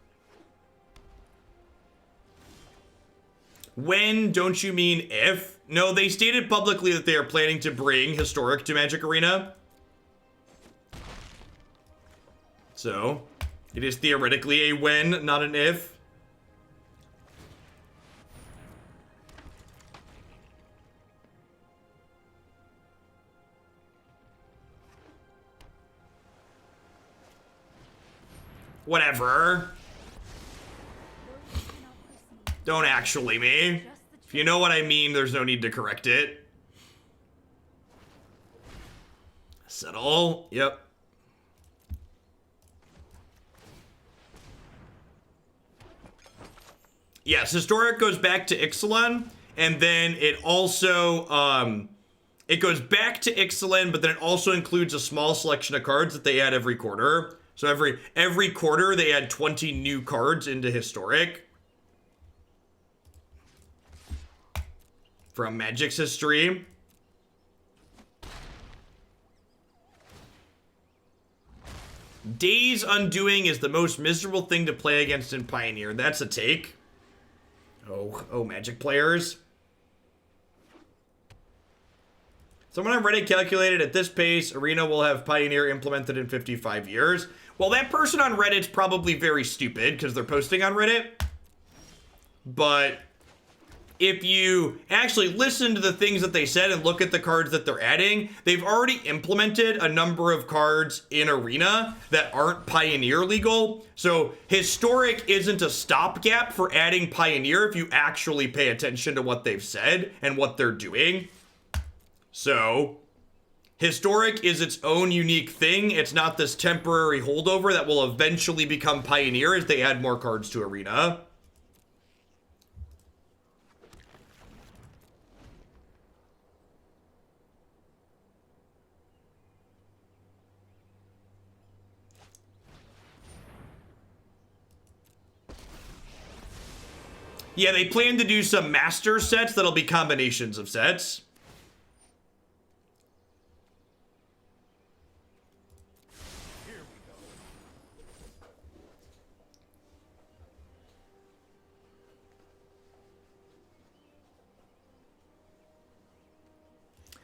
When don't you mean if? No, they stated publicly that they are planning to bring Historic to Magic Arena. So, it is theoretically a when, not an if. Whatever. Don't actually me. If you know what I mean, there's no need to correct it. Settle. Yep. Yes, Historic goes back to Ixalan, and then it also, it goes back to Ixalan, but then it also includes a small selection of cards that they add every quarter. So every quarter, they add 20 new cards into Historic. From Magic's history. Days Undoing is the most miserable thing to play against in Pioneer. That's a take. Oh, Magic players. Someone on Reddit calculated at this pace, Arena will have Pioneer implemented in 55 years. Well, that person on Reddit's probably very stupid because they're posting on Reddit. But if you actually listen to the things that they said and look at the cards that they're adding, they've already implemented a number of cards in Arena that aren't Pioneer legal. So Historic isn't a stopgap for adding Pioneer if you actually pay attention to what they've said and what they're doing. So Historic is its own unique thing. It's not this temporary holdover that will eventually become Pioneer as they add more cards to Arena. Yeah, they plan to do some master sets that'll be combinations of sets.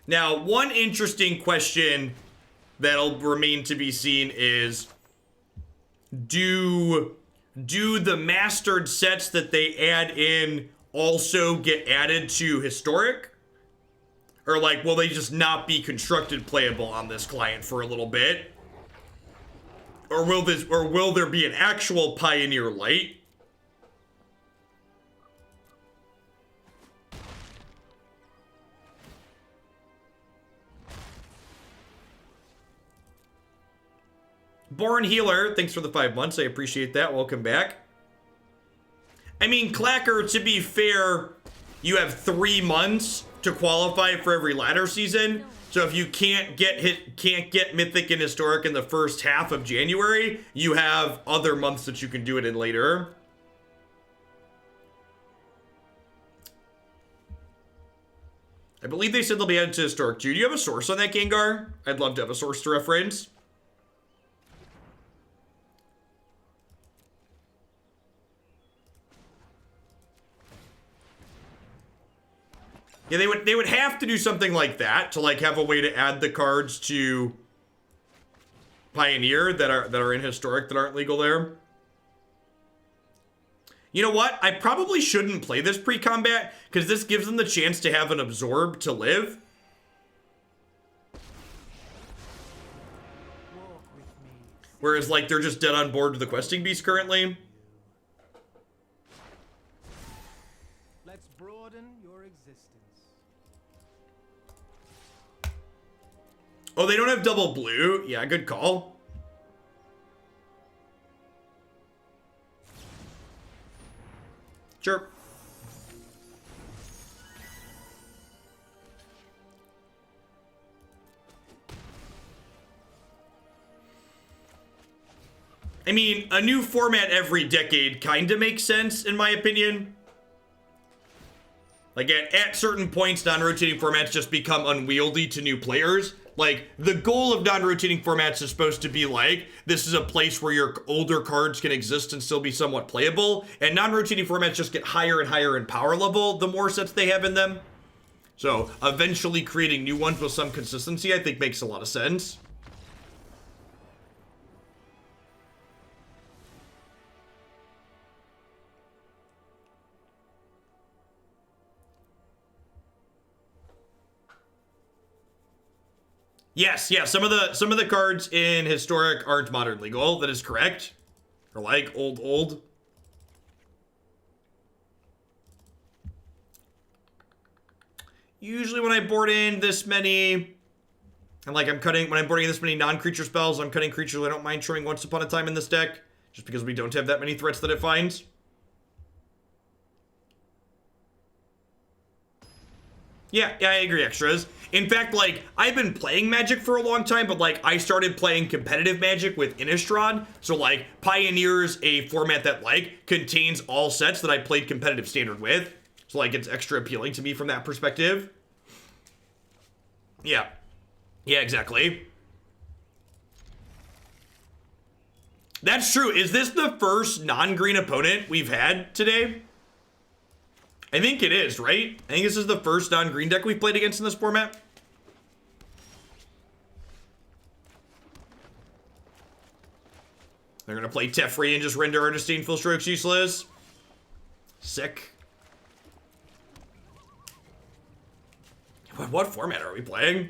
Now, one interesting question that'll remain to be seen is, do the mastered sets that they add in also get added to historic? Or like, will they just not be constructed playable on this client for a little bit? Or will there be an actual Pioneer Light? Born Healer, thanks for the 5 months. I appreciate that. Welcome back. I mean, Clacker, to be fair, you have 3 months to qualify for every ladder season. So if you can't get Mythic and Historic in the first half of January, you have other months that you can do it in later. I believe they said they'll be added to Historic too. Do you have a source on that, Gengar? I'd love to have a source to reference. Yeah, they would have to do something like that to like have a way to add the cards to Pioneer that are in Historic that aren't legal there. You know what? I probably shouldn't play this pre-combat because this gives them the chance to have an Absorb to live. Whereas like they're just dead on board with the Questing Beast currently. Let's broaden your existence. Oh, they don't have double blue. Yeah, good call. Sure. I mean, a new format every decade kind of makes sense, in my opinion. Like, at certain points, non-rotating formats just become unwieldy to new players. Like, the goal of non-rotating formats is supposed to be like, this is a place where your older cards can exist and still be somewhat playable. And non-rotating formats just get higher and higher in power level the more sets they have in them. So, eventually creating new ones with some consistency, I think makes a lot of sense. Yes, yeah, some of the cards in Historic aren't modern legal. That is correct. Or like old. Usually when I board in this many, and like when I'm boarding in this many non-creature spells, I'm cutting creatures I don't mind showing once upon a time in this deck, just because we don't have that many threats that it finds. Yeah, I agree, extras. In fact, like, I've been playing Magic for a long time, but, like, I started playing competitive Magic with Innistrad. So, like, Pioneer's a format that, like, contains all sets that I played competitive Standard with. So, like, it's extra appealing to me from that perspective. Yeah. Yeah, exactly. That's true. Is this the first non-green opponent we've had today? I think it is, right? I think this is the first non-green deck we've played against in this format. They're gonna play Teferi and just render our Disdainful Strokes useless. Sick. What format are we playing?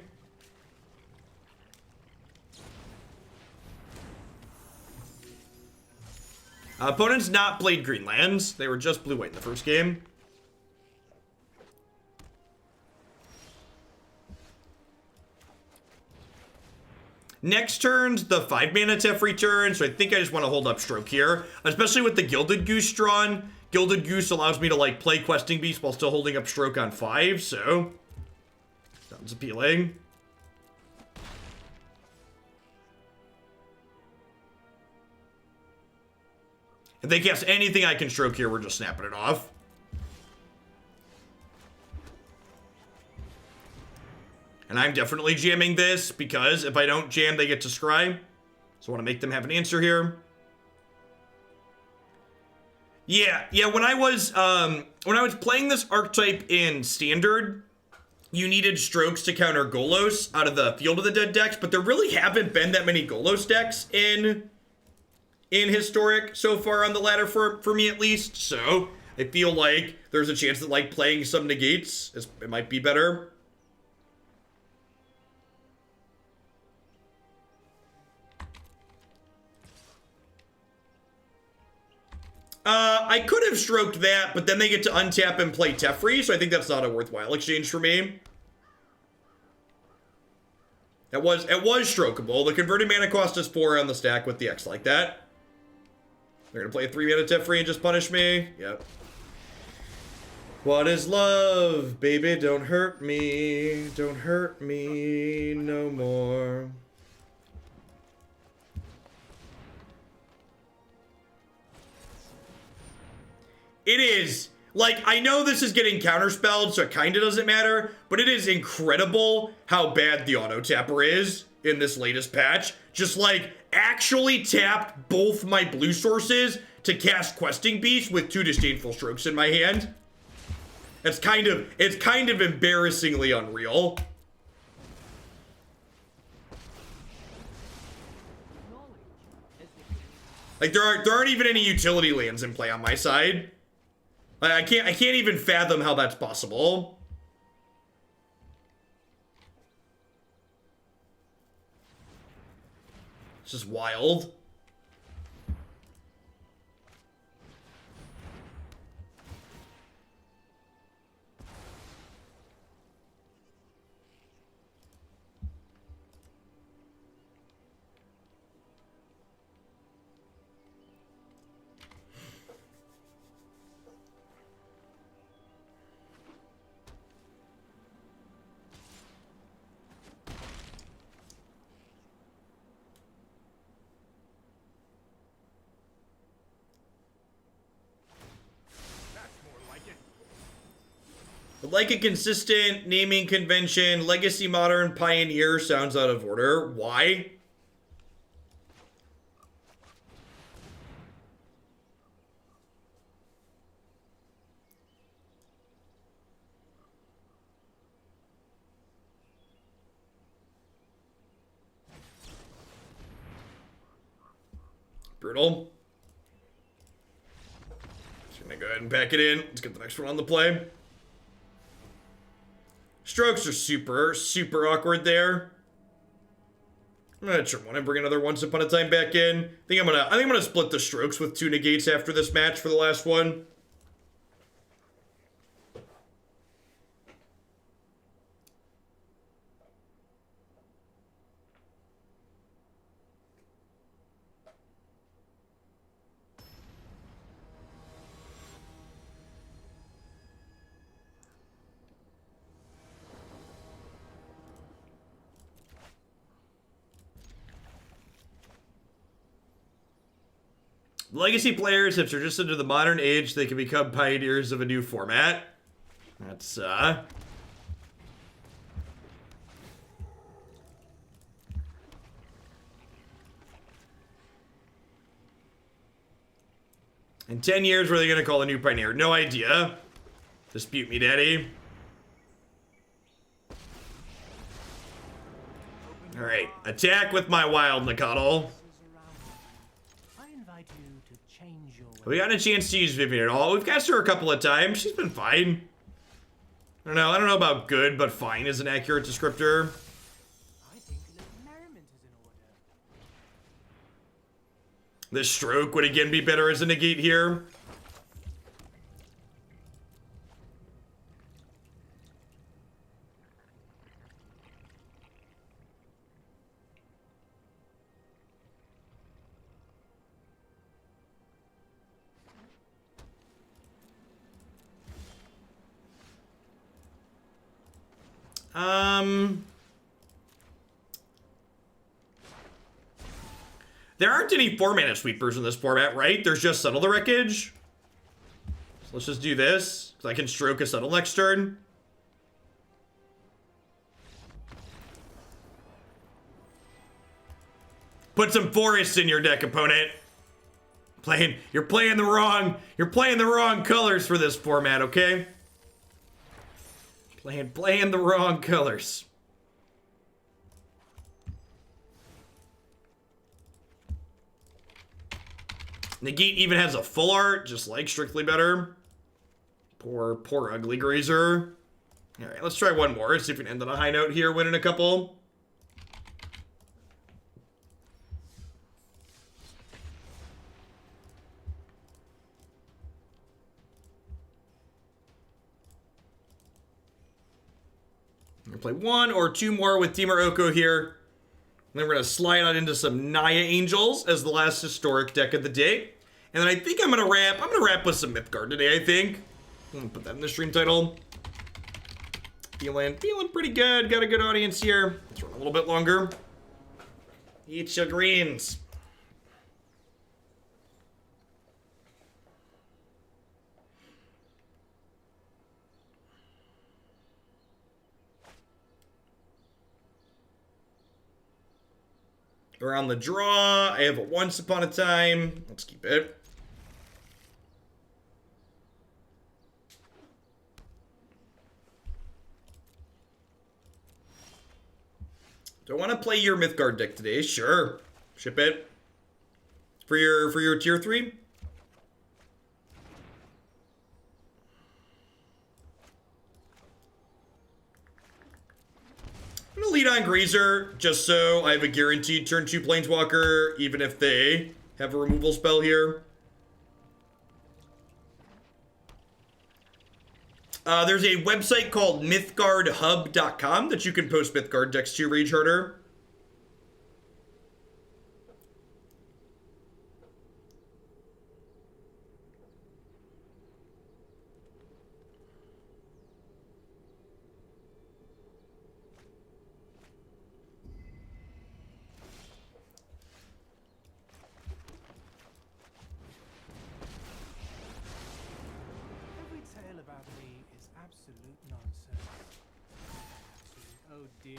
Opponents not played green lands. They were just blue-white in the first game. Next turn's the 5-mana Teferi turn, so I think I just want to hold up Stroke here. Especially with the Gilded Goose drawn. Gilded Goose allows me to, like, play Questing Beast while still holding up Stroke on 5, so... sounds appealing. If they cast anything I can Stroke here, we're just snapping it off. And I'm definitely jamming this because if I don't jam, they get to scry. So I want to make them have an answer here. Yeah, when I was playing this archetype in Standard, you needed Strokes to counter Golos out of the Field of the Dead decks, but there really haven't been that many Golos decks in Historic so far on the ladder for me at least. So I feel like there's a chance that like playing some negates it might be better. I could have stroked that, but then they get to untap and play Teferi, so I think that's not a worthwhile exchange for me. It was strokeable. The converted mana cost is 4 on the stack with the X like that. They're gonna play a 3 mana Teferi and just punish me. Yep. What is love? Baby, don't hurt me. Don't hurt me no more. It is, like, I know this is getting counterspelled, so it kind of doesn't matter, but it is incredible how bad the auto tapper is in this latest patch. Just, like, actually tapped both my blue sources to cast Questing Beast with 2 Disdainful Strokes in my hand. It's kind of embarrassingly unreal. Like, there aren't even any utility lands in play on my side. I can't even fathom how that's possible. It's just wild. Like a consistent naming convention, Legacy Modern Pioneer sounds out of order. Why? Brutal. Just gonna go ahead and pack it in. Let's get the next one on the play. Strokes are super awkward there. I'm gonna trim one and bring another Once Upon a Time back in. I think I'm gonna split the strokes with 2 negates after this match for the last one. Legacy players have transitioned to the modern age. They can become pioneers of a new format. That's, In 10 years, what are they going to call a new pioneer? No idea. Dispute me, daddy. Alright, attack with my wild Nicodle. We got a chance to use Vivien at all. We've cast her a couple of times. She's been fine. I don't know about good, but fine is an accurate descriptor. I think merriment is in order. This stroke would again be better as a negate here. There aren't any 4-mana sweepers in this format, right? There's just Settle the Wreckage. So let's just do this, because I can stroke a Settle next turn. Put some forests in your deck, opponent. You're playing the wrong colors for this format, okay? Playing the wrong colors. Negate even has a full art, just like Strictly Better. Poor ugly Grazer. All right, let's try one more. See if we can end on a high note here, winning a couple. I'm gonna play one or two more with Temur Oko here. And then we're gonna slide on into some Naya Angels as the last historic deck of the day. And then I think I'm gonna wrap with some Mythgard today, I think. I'm gonna put that in the stream title. Feeling pretty good. Got a good audience here. Let's run a little bit longer. Eat your greens. Around the draw, I have a Once Upon a Time. Let's keep it. Do I want to play your Mythgard deck today? Sure. Ship it. For your tier 3? I'm gonna lead on Grazer, just so I have a guaranteed turn 2 Planeswalker, even if they have a removal spell here. There's a website called MythgardHub.com that you can post Mythgard decks to, Rage Harder. Every tale about me is absolute nonsense. Oh dear.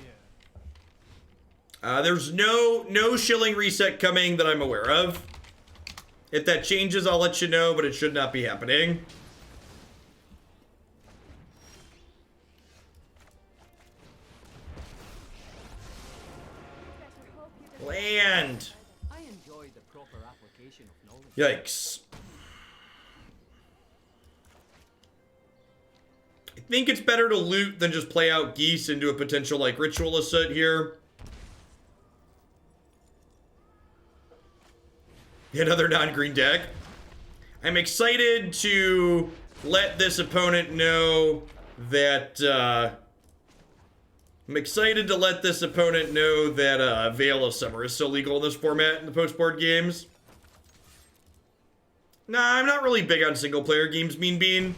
There's no shilling reset coming that I'm aware of. If that changes, I'll let you know, but it should not be happening. Land. I enjoy the proper application of knowledge. Yikes. I think it's better to loot than just play out Geese into a potential, like, Ritualist set here. Another non-green deck. I'm excited to let this opponent know that, Veil of Summer is still legal in this format in the post-board games. Nah, I'm not really big on single-player games, Mean Bean.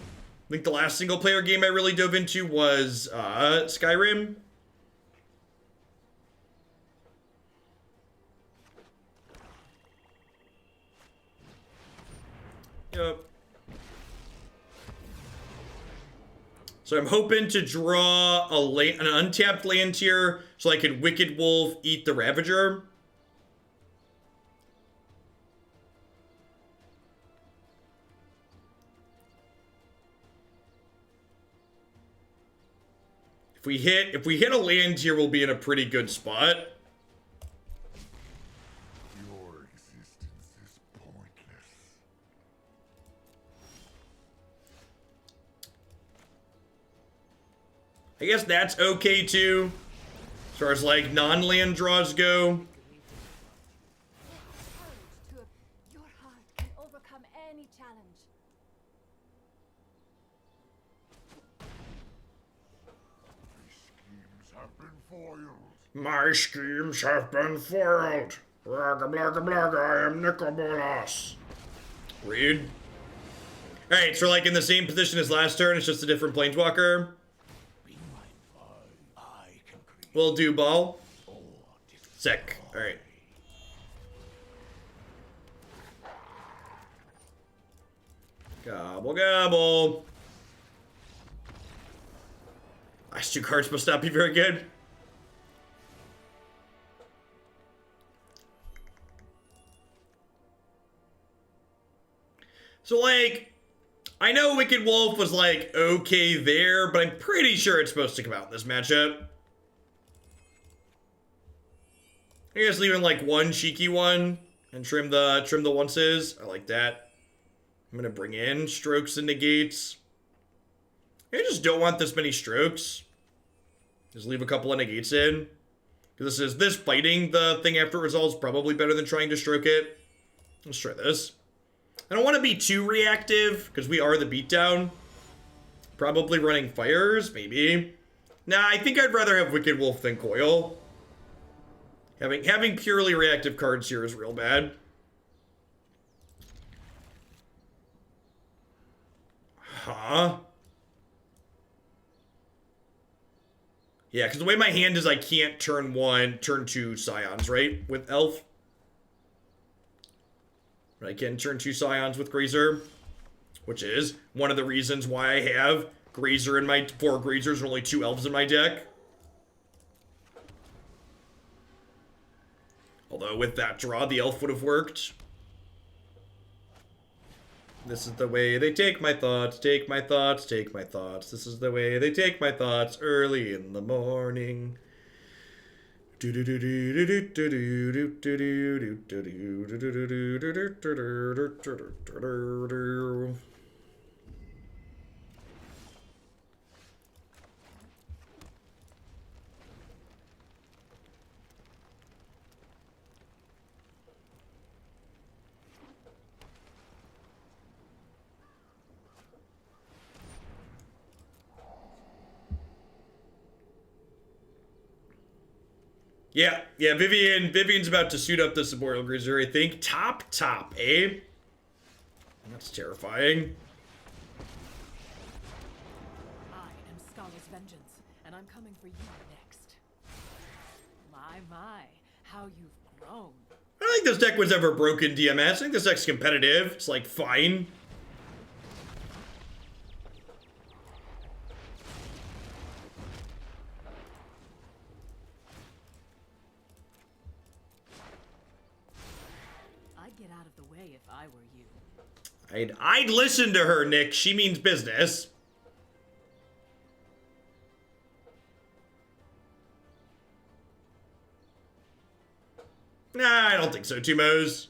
I think the last single-player game I really dove into was, Skyrim. Yep. So I'm hoping to draw an untapped land here so I can Wicked Wolf eat the Ravager. If we hit a land here, we'll be in a pretty good spot. Your existence is pointless. I guess that's okay too, as far as like non-land draws go. Your heart can overcome any challenge. My schemes have been foiled. Blaga blaga blaga, I am Nicobolas. Rude. Alright, so like in the same position as last turn, it's just a different Planeswalker. Be mindful, I can create We'll do ball. or Sick. Alright. Gobble gobble. Last two cards must not be very good. So, like, I know Wicked Wolf was, like, okay there, but I'm pretty sure it's supposed to come out in this matchup. I guess leaving, like, one cheeky one and trim the onces. I like that. I'm gonna bring in strokes and negates. I just don't want this many strokes. Just leave a couple of negates in. Because this fighting the thing after it resolves probably better than trying to stroke it. Let's try this. I don't want to be too reactive, because we are the beatdown. Probably running fires, maybe. Nah, I think I'd rather have Wicked Wolf than Coil. Having purely reactive cards here is real bad. Huh? Yeah, because the way my hand is, I can't turn 2 Scions, right? With Elf. But I can turn 2 Scions with Grazer. Which is one of the reasons why I have Grazer in my 4 Grazers and only 2 Elves in my deck. Although with that draw, the Elf would have worked. This is the way they take my thoughts, take my thoughts, take my thoughts. This is the way they take my thoughts early in the morning. Yeah, Vivien's about to suit up this Arboreal Grazer, I think. Top, eh? That's terrifying. I am Scholar's vengeance, and I'm coming for you next. My, how you've grown. I don't think this deck was ever broken DMS. I think this deck's competitive. It's, like, fine. Get out of the way if I were you. I'd listen to her, Nick. She means business. Nah, I don't think so, Timos.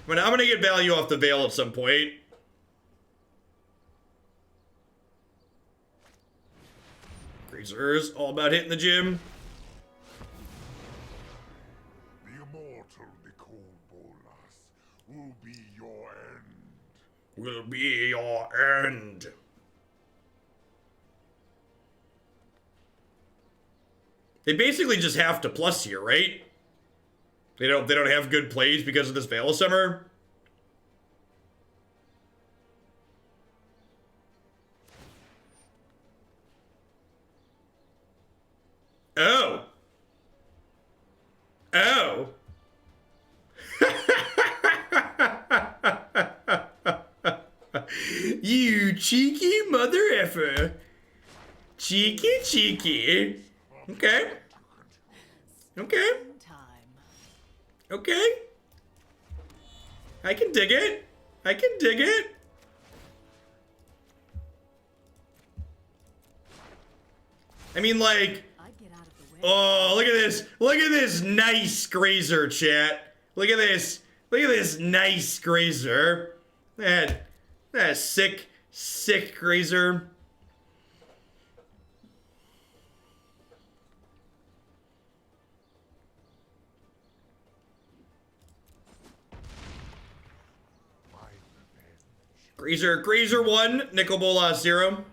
I'm gonna get value off the Veil at some point. Grazer's all about hitting the gym. Will be your end. Will be your end. They basically just have to plus here, right? They don't have good plays because of this Veil of Summer. Oh. Oh. You cheeky mother effer. Cheeky. Okay. Okay. I can dig it. I mean, like, oh, look at this. Look at this nice Grazer, chat. Look at this. Look at this nice Grazer. That's sick Grazer. Grazer 1, Nicol Bolas 0.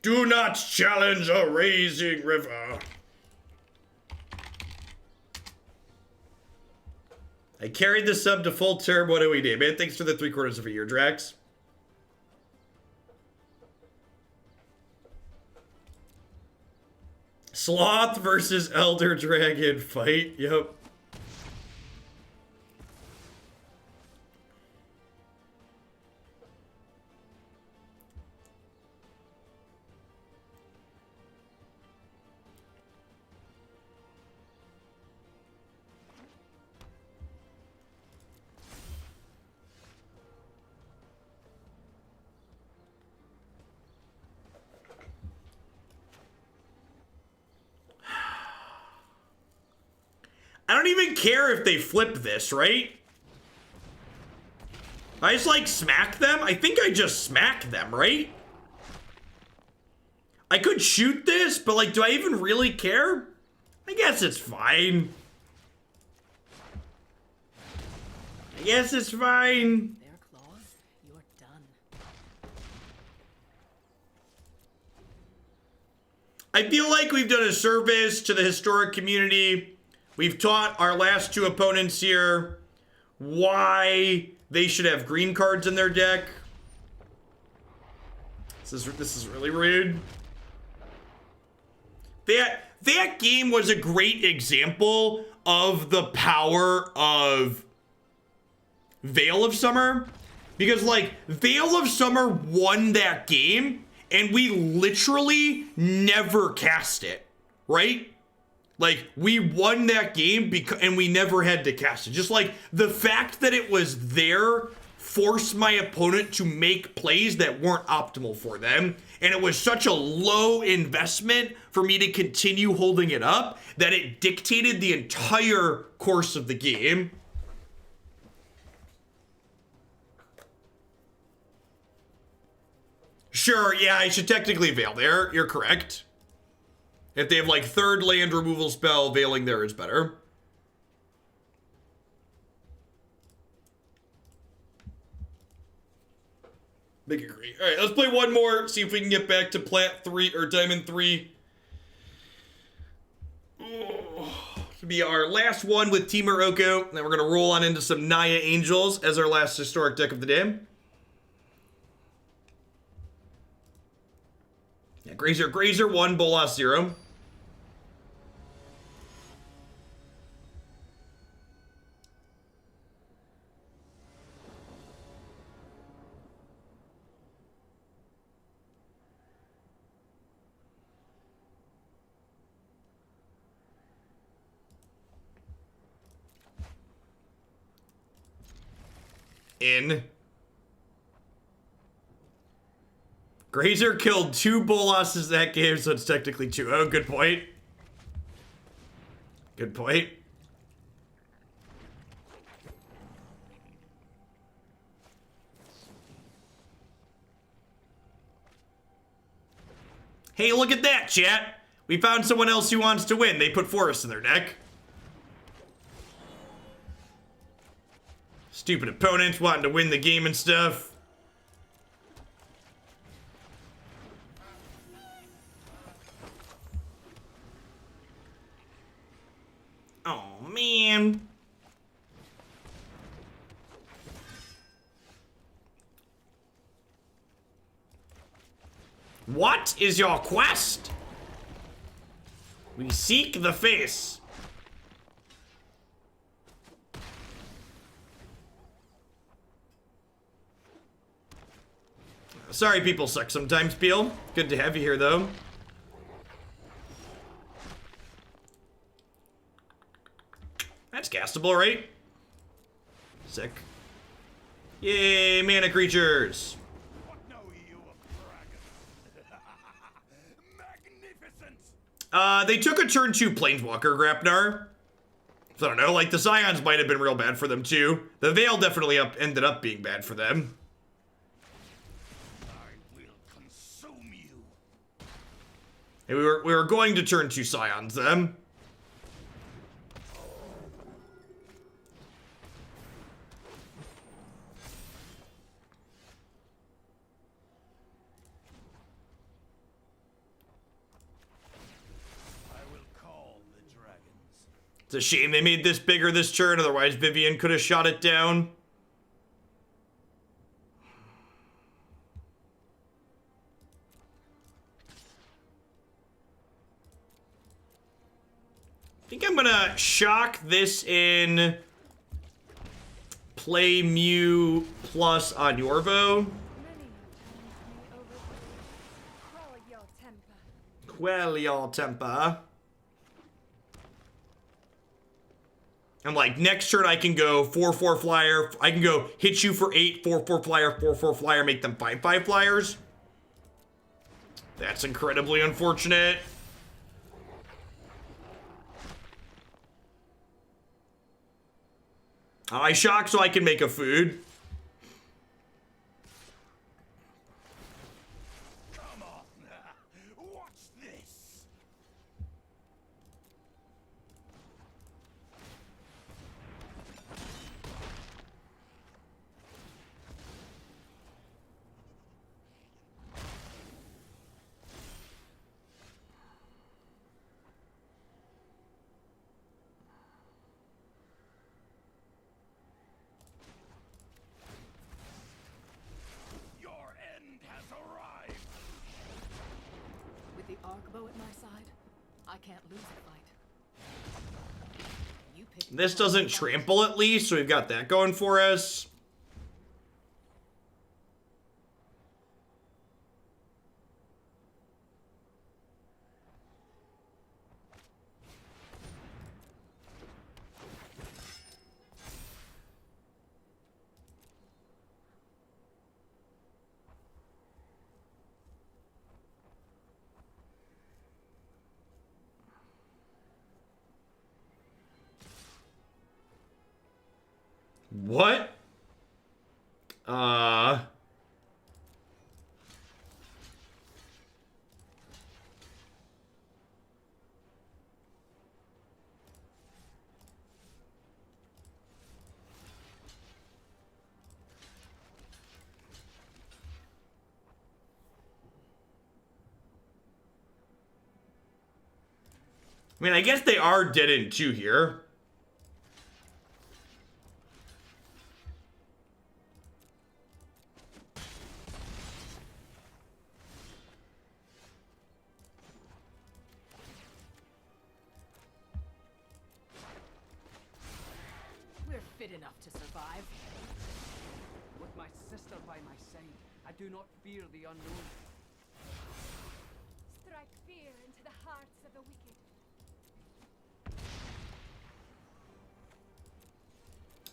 Do not challenge a raging river. I carried the sub to full term. What do we do, man? Thanks for the 3/4 of a year, Drax. Sloth versus Elder Dragon fight. Yep. I don't even care if they flip this, right? I just, like, smack them? I think I just smack them, right? I could shoot this, but, like, do I even really care? I guess it's fine. I guess it's fine. Their claws, you're done. I feel like we've done a service to the historic community. We've taught our last two opponents here why they should have green cards in their deck. This is really rude. That game was a great example of the power of Veil of Summer. Because, like, Veil of Summer won that game, and we literally never cast it, right? Like, we won that game and we never had to cast it. Just, like, the fact that it was there forced my opponent to make plays that weren't optimal for them. And it was such a low investment for me to continue holding it up that it dictated the entire course of the game. Sure, yeah, I should technically Veil there. You're correct. If they have, like, third land removal spell, Veiling there is better. Big agree. All right, let's play one more. See if we can get back to Plat 3 or Diamond 3. To be our last one with Temur Oko. Then we're going to roll on into some Naya Angels as our last historic deck of the day. Yeah, Grazer 1, Bolas 0. In. Grazer killed 2 Bolosses that game, so it's technically 2. Oh, good point. Good point. Hey, look at that, chat. We found someone else who wants to win. They put Forest in their deck. Stupid opponents wanting to win the game and stuff. Oh, man. What is your quest? We seek the face. Sorry, people suck sometimes, Peel. Good to have you here, though. That's castable, right? Sick. Yay, mana creatures. What know you of dragons? Magnificent! They took a turn 2 Planeswalker, Grapnar. So I don't know, like, the Scions might have been real bad for them, too. The Veil definitely ended up being bad for them. Hey, we were going to turn 2 Scions then. I will call the dragons. It's a shame they made this bigger this turn, otherwise Vivien could have shot it down. I think I'm gonna shock this in, play Mu plus on Yorvo. Many have told me over. Quell your temper. Quell your temper. And like next turn I can go 4/4 flyer. I can go hit you for 8, 4/4 flyer, 4/4 flyer, make them 5/5 flyers. That's incredibly unfortunate. I shock so I can make a food. Come on, watch this. Your end has arrived. With the Arkbow at my side, I can't lose a fight. You pick This doesn't trample at least, so we've got that going for us. What? I mean, I guess they are dead in two here. We're fit enough to survive. With my sister by my side, I do not fear the unknown. Strike fear into the hearts of the wicked.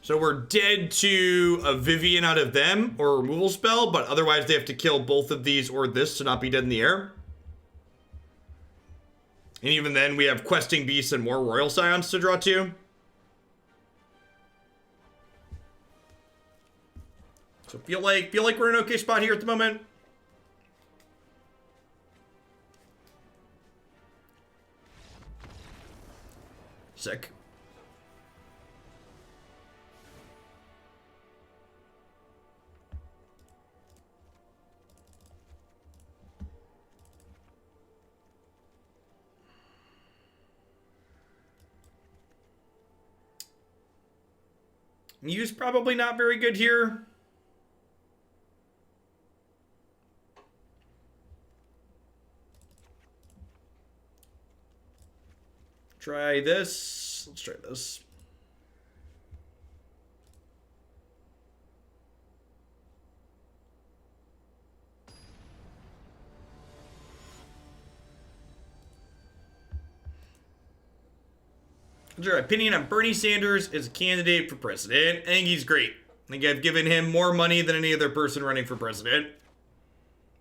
So we're dead to a Vivien out of them, or a removal spell, but otherwise they have to kill both of these or this to not be dead in the air. And even then, we have Questing Beasts and more Royal Scions to draw to. So feel like we're in an okay spot here at the moment. Sick. Mu's probably not very good here. Try this. Let's try this. What's your opinion on Bernie Sanders as a candidate for president? I think he's great. I think I've given him more money than any other person running for president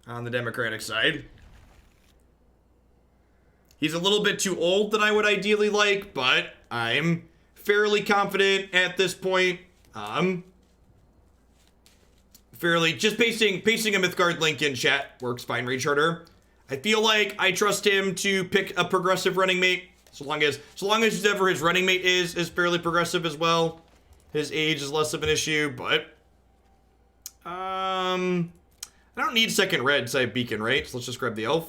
on the Democratic side. He's a little bit too old than I would ideally like, but I'm fairly confident at this point. Fairly, just pasting a Mythgard link in chat works fine, Rage Charter. I feel like I trust him to pick a progressive running mate. So long as whoever his running mate is fairly progressive as well. His age is less of an issue, but I don't need second red side beacon, right? So let's just grab the elf.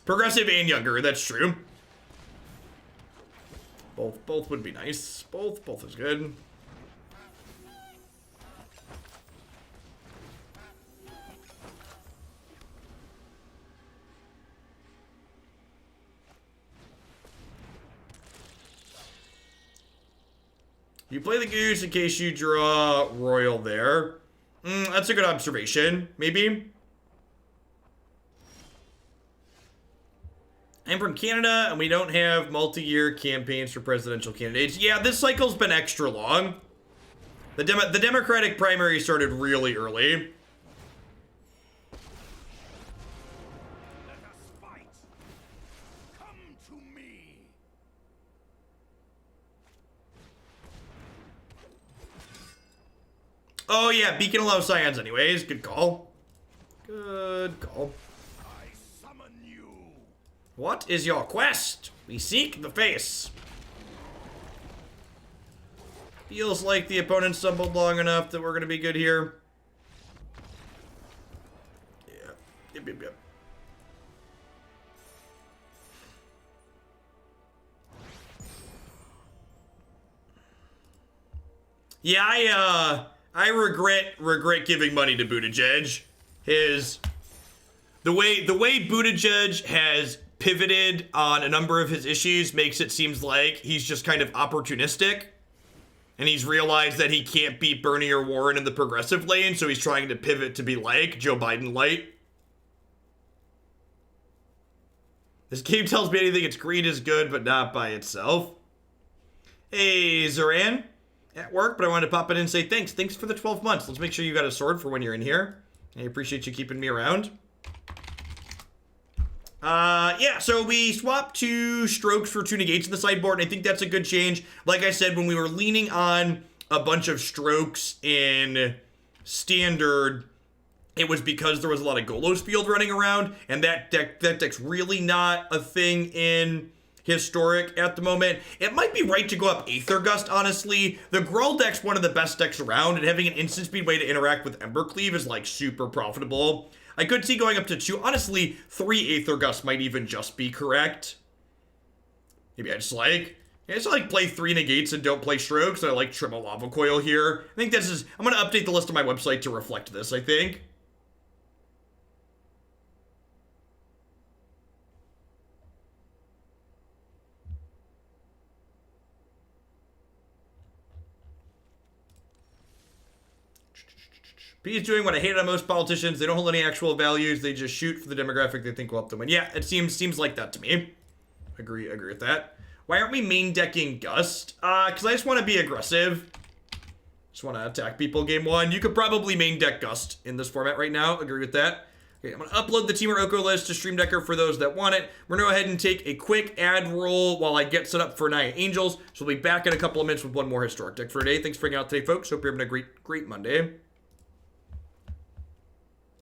Progressive and younger, that's true. Both would be nice. Both is good. You play the goose in case you draw royal there. That's a good observation. Maybe. I'm from Canada, and we don't have multi-year campaigns for presidential candidates. Yeah, this cycle's been extra long. The Democratic primary started really early. Let us fight. Oh yeah, Beacon allows Scions anyways. Good call. Good call. I summon you. What is your quest? We seek the face. Feels like the opponent stumbled long enough that we're gonna be good here. Yeah. Yep. Yeah, I regret giving money to Buttigieg. The way Buttigieg has pivoted on a number of his issues makes it seems like he's just kind of opportunistic. And he's realized that he can't beat Bernie or Warren in the progressive lane, so he's trying to pivot to be like Joe Biden light. This game tells me anything, its greed is good, but not by itself. Hey, Zoran. At work, but I wanted to pop in and say thanks. Thanks for the 12 months. Let's make sure you got a sword for when you're in here. I appreciate you keeping me around. Yeah, so we swapped 2 strokes for 2 negates in the sideboard, and I think that's a good change. Like I said, when we were leaning on a bunch of strokes in standard, it was because there was a lot of Golos field running around, and that deck's really not a thing in historic at the moment. It might be right to go up Aether Gust, honestly. The Gruul deck's one of the best decks around, and having an instant speed way to interact with Embercleave is like super profitable. I could see going up to 2. Honestly, 3 Aether Gust might even just be correct. Maybe I just play 3 negates and don't play strokes. I like trim a Lava Coil here. I think this is, I'm gonna update the list on my website to reflect this, I think. P is doing what I hate on most politicians. They don't hold any actual values. They just shoot for the demographic they think will help them win. Yeah, it seems like that to me. Agree with that. Why aren't we main decking Gust? Because I just want to be aggressive. Just want to attack people game 1. You could probably main deck Gust in this format right now. Agree with that. Okay, I'm going to upload the Temur Oko list to Stream Decker for those that want it. We're going to go ahead and take a quick ad roll while I get set up for Naya Angels. So we'll be back in a couple of minutes with one more historic deck for today. Thanks for hanging out today, folks. Hope you're having a great Monday.